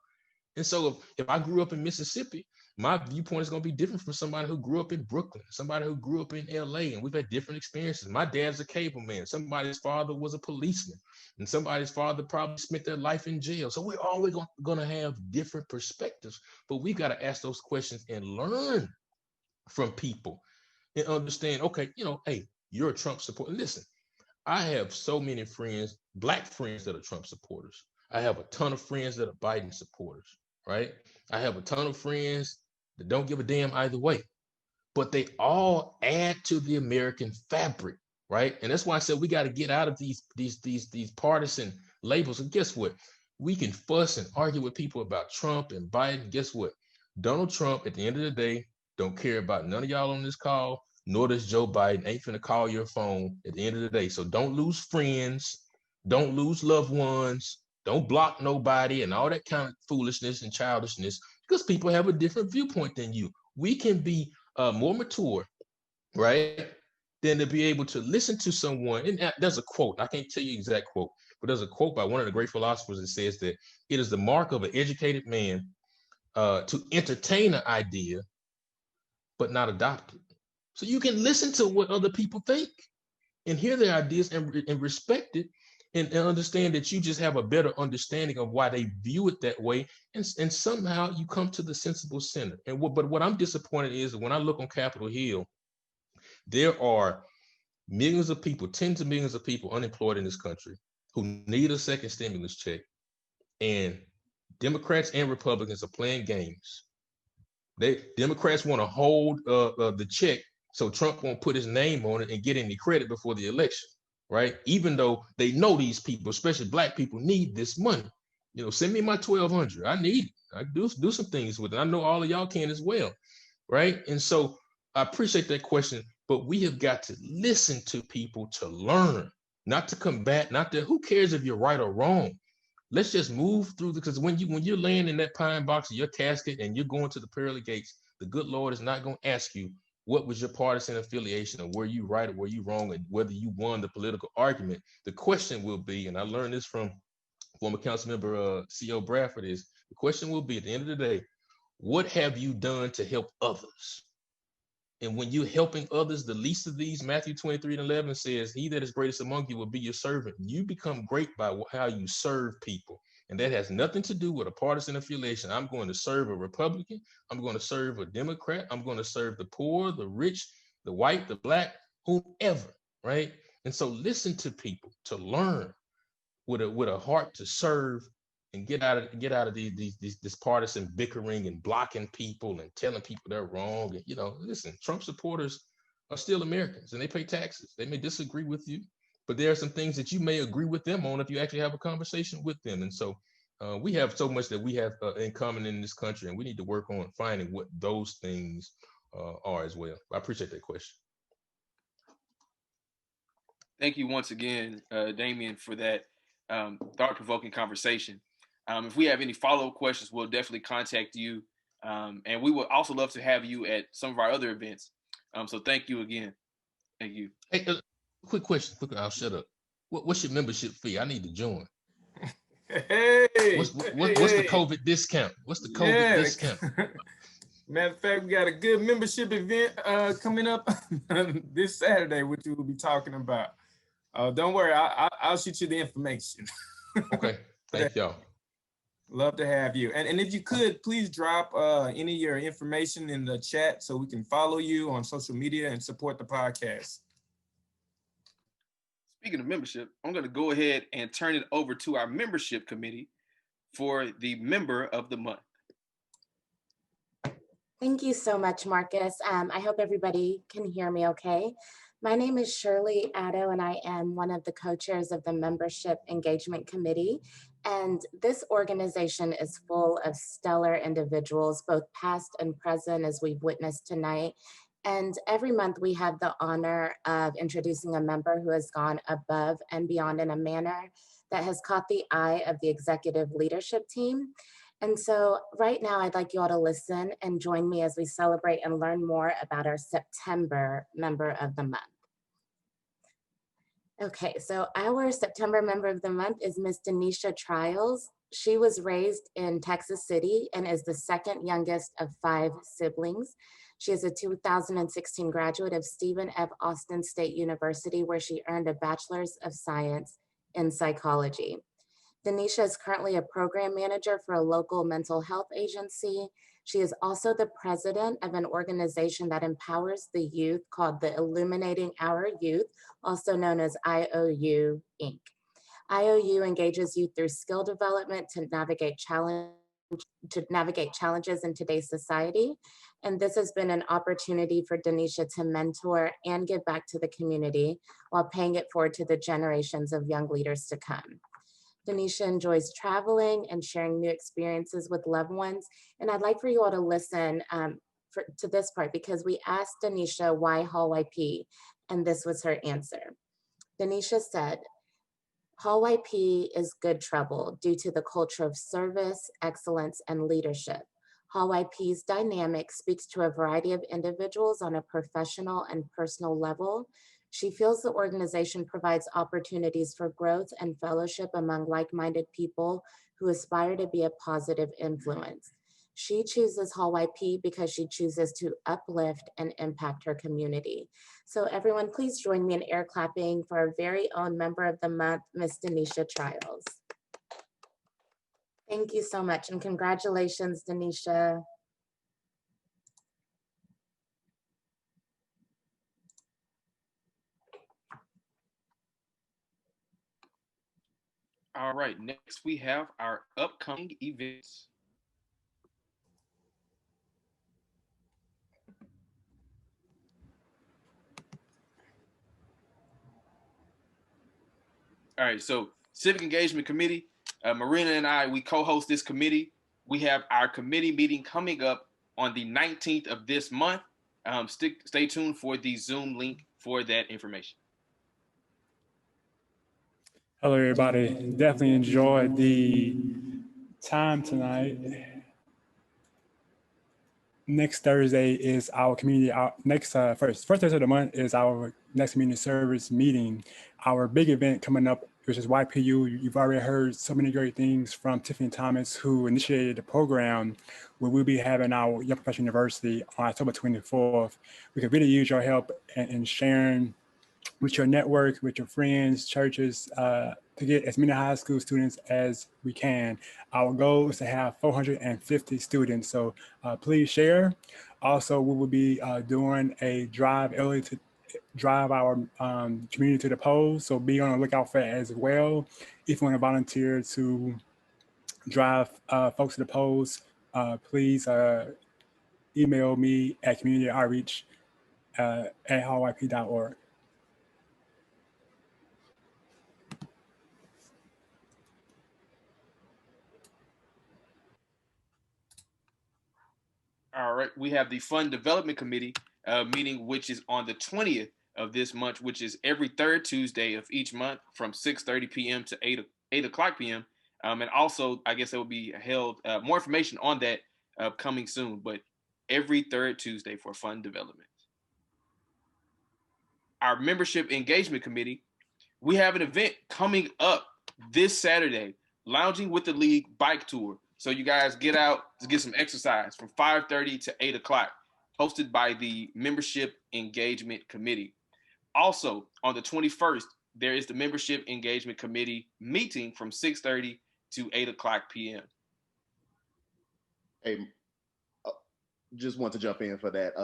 And so if I grew up in Mississippi, my viewpoint is going to be different from somebody who grew up in Brooklyn, somebody who grew up in LA, and we've had different experiences. My dad's a cable man. Somebody's father was a policeman, and somebody's father probably spent their life in jail. So we're always going to have different perspectives, but we've got to ask those questions and learn from people and understand, okay, hey, you're a Trump supporter. Listen, I have so many friends, Black friends, that are Trump supporters. I have a ton of friends that are Biden supporters, right? I have a ton of friends that don't give a damn either way, but they all add to the American fabric, right? And that's why I said we got to get out of these partisan labels. And guess what? We can fuss and argue with people about Trump and Biden. Guess what? Donald Trump, at the end of the day, don't care about none of y'all on this call, nor does Joe Biden. Ain't finna call your phone at the end of the day. So don't lose friends, don't lose loved ones, don't block nobody and all that kind of foolishness and childishness, because people have a different viewpoint than you. We can be more mature, right, than to be able to listen to someone. And there's a quote, I can't tell you exact quote, but there's a quote by one of the great philosophers that says that it is the mark of an educated man to entertain an idea, but not adopt it. So you can listen to what other people think and hear their ideas and respect it, and understand that you just have a better understanding of why they view it that way. And somehow you come to the sensible center. But what I'm disappointed is when I look on Capitol Hill, there are millions of people, tens of millions of people unemployed in this country who need a second stimulus check. And Democrats and Republicans are playing games. Democrats want to hold the check so Trump won't put his name on it and get any credit before the election, right? Even though they know these people, especially Black people, need this money. Send me my $1,200. I need it. I do some things with it. I know all of y'all can as well, right? And so I appreciate that question, but we have got to listen to people to learn, not to combat, not to, who cares if you're right or wrong? Let's just move through, because when you're laying in that pine box of your casket and you're going to the pearly gates, the good Lord is not going to ask you what was your partisan affiliation and were you right or were you wrong and whether you won the political argument. The question will be, and I learned this from former council member C.O. Bradford, is the question will be at the end of the day, what have you done to help others? And when you're helping others, the least of these, Matthew 23:11 says, he that is greatest among you will be your servant. You become great by how you serve people. And that has nothing to do with a partisan affiliation. I'm going to serve a Republican. I'm going to serve a Democrat. I'm going to serve the poor, the rich, the white, the Black, whoever, right? And so listen to people to learn with a heart to serve and get out of this partisan bickering and blocking people and telling people they're wrong. And, listen, Trump supporters are still Americans and they pay taxes. They may disagree with you, but there are some things that you may agree with them on if you actually have a conversation with them. And so we have so much that we have in common in this country, and we need to work on finding what those things are as well. I appreciate that question. Thank you once again, Damian, for that thought-provoking conversation. If we have any follow-up questions, we'll definitely contact you. And we would also love to have you at some of our other events. So thank you again. Thank you. Hey, quick question. I'll shut up. What's your membership fee? I need to join. Hey, What's the COVID discount? What's the COVID discount? Matter of fact, we got a good membership event coming up this Saturday, which we will be talking about. Don't worry, I'll shoot you the information. Okay, thank y'all. Love to have you. And if you could, please drop any of your information in the chat so we can follow you on social media and support the podcast. Speaking of membership, I'm going to go ahead and turn it over to our membership committee for the member of the month. Thank you so much, Marcus. I hope everybody can hear me okay. My name is Shirley Addo, and I am one of the co-chairs of the Membership Engagement Committee. And this organization is full of stellar individuals, both past and present, as we've witnessed tonight. And every month we have the honor of introducing a member who has gone above and beyond in a manner that has caught the eye of the executive leadership team. And so right now I'd like you all to listen and join me as we celebrate and learn more about our September member of the month. Okay, so our September member of the month is Miss Denisha Trials. She was raised in Texas City and is the second youngest of 5 siblings. She is a 2016 graduate of Stephen F. Austin State University, where she earned a Bachelor's of Science in Psychology. Denisha is currently a program manager for a local mental health agency. She is also the president of an organization that empowers the youth called the Illuminating Our Youth, also known as IOU Inc. IOU engages youth through skill development to navigate challenges in today's society. And this has been an opportunity for Denisha to mentor and give back to the community while paying it forward to the generations of young leaders to come. Denisha enjoys traveling and sharing new experiences with loved ones. And I'd like for you all to listen to this part, because we asked Denisha why Hall YP, and this was her answer. Denisha said, Hall YP is good trouble due to the culture of service, excellence, and leadership. Hall YP's dynamic speaks to a variety of individuals on a professional and personal level. She feels the organization provides opportunities for growth and fellowship among like-minded people who aspire to be a positive influence. She chooses Hall YP because she chooses to uplift and impact her community. So everyone, please join me in air clapping for our very own member of the month, Miss Denisha Trials. Thank you so much, and congratulations, Denisha. All right, next we have our upcoming events. All right, so Civic Engagement Committee, Marina and I, we co-host this committee. We have our committee meeting coming up on the 19th of this month. Stay tuned for the Zoom link for that information. Hello, everybody. Definitely enjoyed the time tonight. Next Thursday is our community. First Thursday of the month is our next community service meeting. Our big event coming up, which is YPU. You've already heard so many great things from Tiffany Thomas, who initiated the program, where we'll be having our Young Professional University on October 24th. We could really use your help in sharing with your network, with your friends, churches, to get as many high school students as we can. Our goal is to have 450 students, so please share. Also, we will be doing a drive early to drive our community to the polls, so be on the lookout for that as well. If you want to volunteer to drive folks to the polls, please email me at communityoutreach@hallyp.org. All right, we have the Fund Development Committee meeting, which is on the 20th of this month, which is every third Tuesday of each month from 6:30 p.m. to 8 o'clock p.m. And also, I guess it will be held, more information on that coming soon, but every third Tuesday for fun development. Our membership engagement committee, we have an event coming up this Saturday, Lounging with the League bike tour. So you guys get out to get some exercise from 5:30 to 8 o'clock, hosted by the membership engagement committee. Also on the 21st, there is the membership engagement committee meeting from 6:30 to 8 o'clock p.m. Hey, just want to jump in for that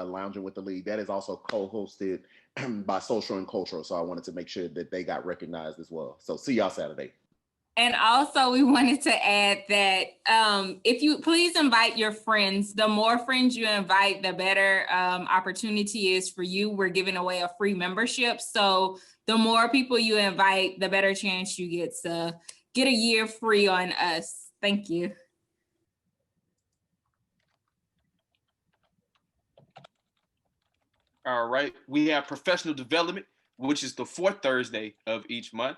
Lounging with the League. That is also co-hosted by Social and Cultural. So I wanted to make sure that they got recognized as well. So see y'all Saturday. And also we wanted to add that if you please invite your friends. The more friends you invite, the better opportunity is for you. We're giving away a free membership. So the more people you invite, the better chance you get to get a year free on us. Thank you. All right, we have professional development, which is the fourth Thursday of each month.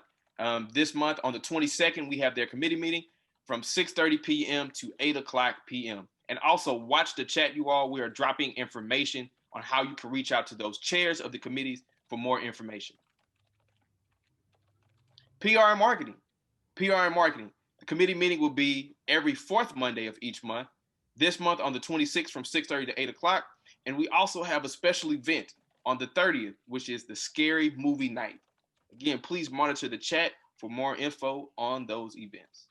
This month on the 22nd, we have their committee meeting from 6:30 p.m. to 8 o'clock p.m. And also watch the chat, you all. We are dropping information on how you can reach out to those chairs of the committees for more information. PR and marketing. PR and marketing. The committee meeting will be every fourth Monday of each month. This month on the 26th from 6:30 to 8 o'clock. And we also have a special event on the 30th, which is the Scary Movie Night. Again, please monitor the chat for more info on those events.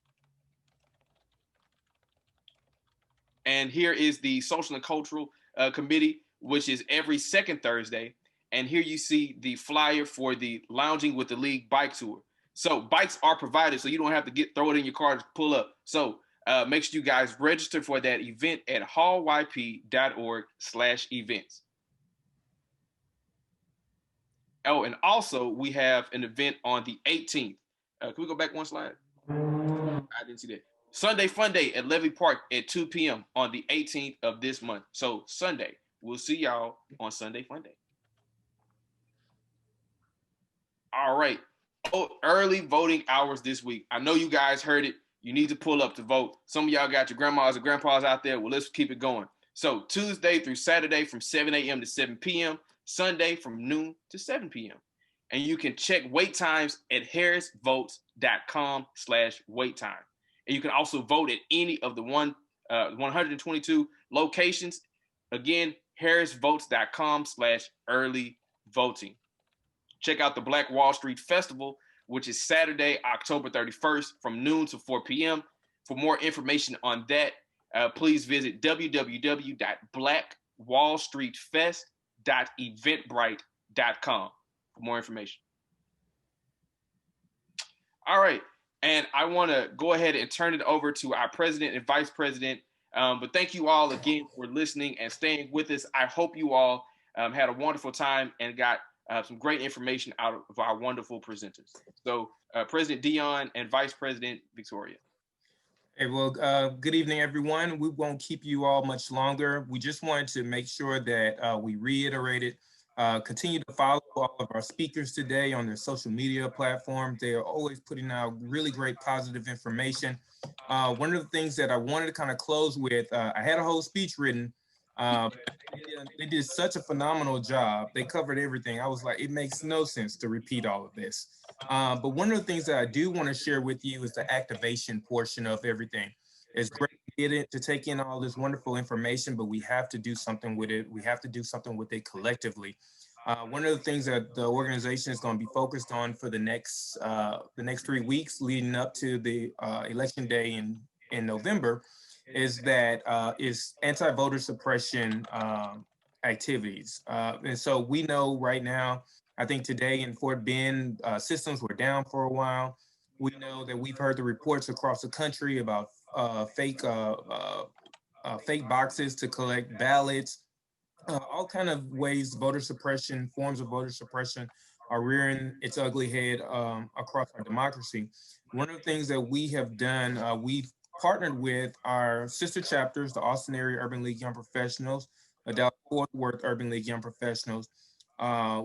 And here is the Social and Cultural Committee, which is every second Thursday. And here you see the flyer for the Lounging with the League bike tour. So bikes are provided, so you don't have to throw it in your car to pull up. So make sure you guys register for that event at hallyp.org/events. Oh, and also we have an event on the 18th. Can we go back one slide? I didn't see that. Sunday Fun Day at Levy Park at 2 p.m. on the 18th of this month. So Sunday, we'll see y'all on Sunday Fun Day. All right. Oh, early voting hours this week. I know you guys heard it. You need to pull up to vote. Some of y'all got your grandmas and grandpas out there. Well, let's keep it going. So Tuesday through Saturday from 7 a.m. to 7 p.m. Sunday from noon to 7 p.m. And you can check wait times at harrisvotes.com/wait time. And you can also vote at any of the 122 locations. Again, harrisvotes.com/early voting. Check out the Black Wall Street Festival, which is Saturday, October 31st from noon to 4 p.m. For more information on that, please visit www.blackwallstreetfest.eventbrite.com for more information. All right, and I want to go ahead and turn it over to our president and vice president. But thank you all again for listening and staying with us. I hope you all had a wonderful time and got some great information out of our wonderful presenters. So President Dion and Vice President Victoria. Hey, well, good evening, everyone. We won't keep you all much longer. We just wanted to make sure that we reiterated, continue to follow all of our speakers today on their social media platforms. They are always putting out really great positive information. One of the things that I wanted to kind of close with, I had a whole speech written. They did such a phenomenal job. They covered everything. I was like, it makes no sense to repeat all of this. But one of the things that I do want to share with you is the activation portion of everything. It's great to take in all this wonderful information, but we have to do something with it. We have to do something with it collectively. One of the things that the organization is going to be focused on for the next 3 weeks leading up to the election day in November is anti-voter suppression activities. And so we know right now, I think today in Fort Bend, systems were down for a while. We know that we've heard the reports across the country about fake boxes to collect ballots, all kind of ways forms of voter suppression are rearing its ugly head across our democracy. One of the things that we have done, we've partnered with our sister chapters, the Austin Area Urban League Young Professionals, the Dallas-Fort Worth Urban League Young Professionals,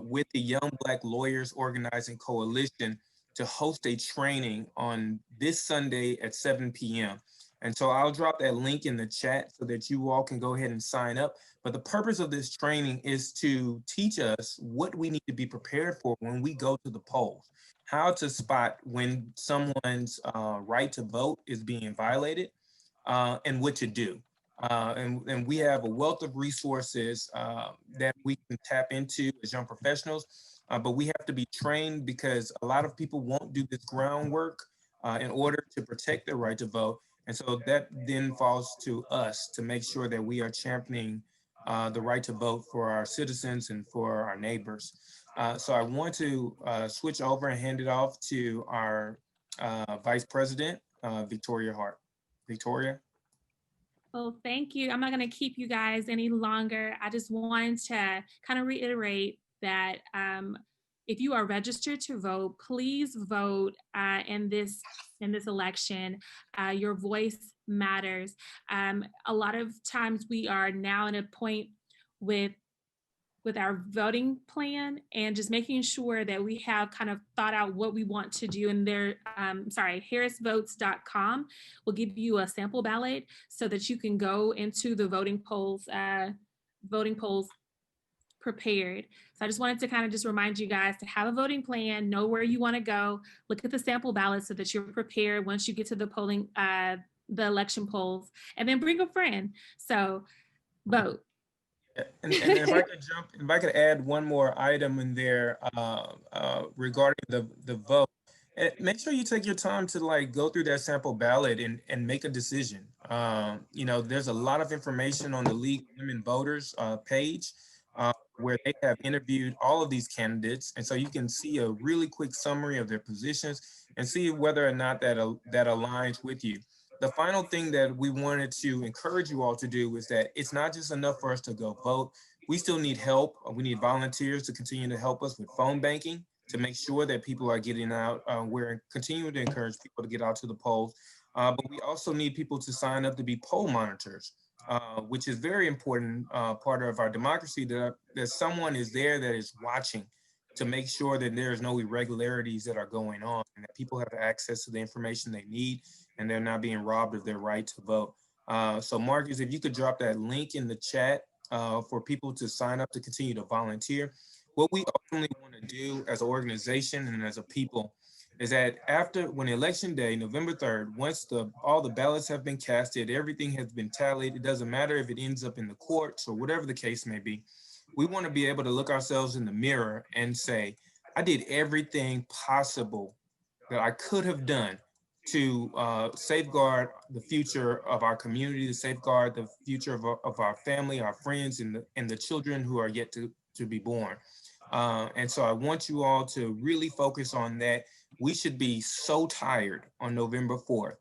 with the Young Black Lawyers Organizing Coalition to host a training on this Sunday at 7 p.m. And so I'll drop that link in the chat so that you all can go ahead and sign up. But the purpose of this training is to teach us what we need to be prepared for when we go to the polls, how to spot when someone's right to vote is being violated, and what to do. And we have a wealth of resources that we can tap into as young professionals, but we have to be trained because a lot of people won't do this groundwork in order to protect their right to vote. And so that then falls to us to make sure that we are championing the right to vote for our citizens and for our neighbors. So I want to switch over and hand it off to our Vice President, Victoria Hart. Victoria? Well, thank you. I'm not going to keep you guys any longer. I just wanted to kind of reiterate that if you are registered to vote, please vote in this election. Your voice matters. A lot of times we are now at a point with our voting plan and just making sure that we have kind of thought out what we want to do. And there, harrisvotes.com will give you a sample ballot so that you can go into the voting polls prepared. So I just wanted to kind of just remind you guys to have a voting plan, know where you want to go, look at the sample ballot so that you're prepared once you get to the polling, the election polls, and then bring a friend. So vote. And if I could add one more item in there regarding the vote, make sure you take your time to like go through that sample ballot and make a decision. You know, there's a lot of information on the League of Women Voters page where they have interviewed all of these candidates. And so you can see a really quick summary of their positions and see whether or not that aligns with you. The final thing that we wanted to encourage you all to do is that it's not just enough for us to go vote. We still need help. We need volunteers to continue to help us with phone banking to make sure that people are getting out. We're continuing to encourage people to get out to the polls, but we also need people to sign up to be poll monitors, which is very important part of our democracy, that someone is there that is watching to make sure that there's no irregularities that are going on and that people have access to the information they need and they're not being robbed of their right to vote. So Marcus, if you could drop that link in the chat for people to sign up to continue to volunteer. What we ultimately want to do as an organization and as a people is that when election day, November 3rd, once all the ballots have been casted, everything has been tallied, it doesn't matter if it ends up in the courts or whatever the case may be, we want to be able to look ourselves in the mirror and say, I did everything possible that I could have done to safeguard the future of our community, to safeguard the future of our family, our friends, and the children who are yet to be born. And so I want you all to really focus on that. We should be so tired on November 4th.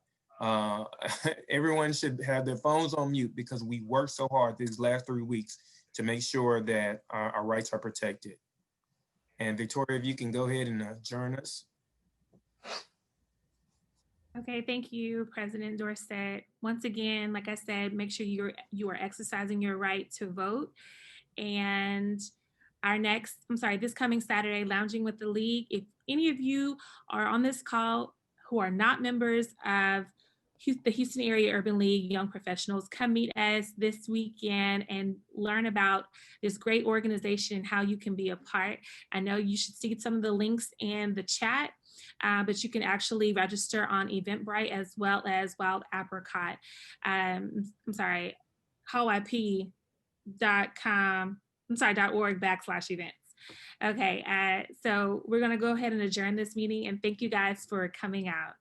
Everyone should have their phones on mute because we worked so hard these last 3 weeks to make sure that our rights are protected. And Victoria, if you can go ahead and adjourn us. Okay, thank you, President Dorsett. Once again, like I said, make sure you are exercising your right to vote. And this coming Saturday, Lounging with the League. If any of you are on this call who are not members of the Houston Area Urban League Young Professionals, come meet us this weekend and learn about this great organization and how you can be a part. I know you should see some of the links in the chat, but you can actually register on Eventbrite as well as Wild Apricot. hoyp.org/events. Okay, so we're gonna go ahead and adjourn this meeting and thank you guys for coming out.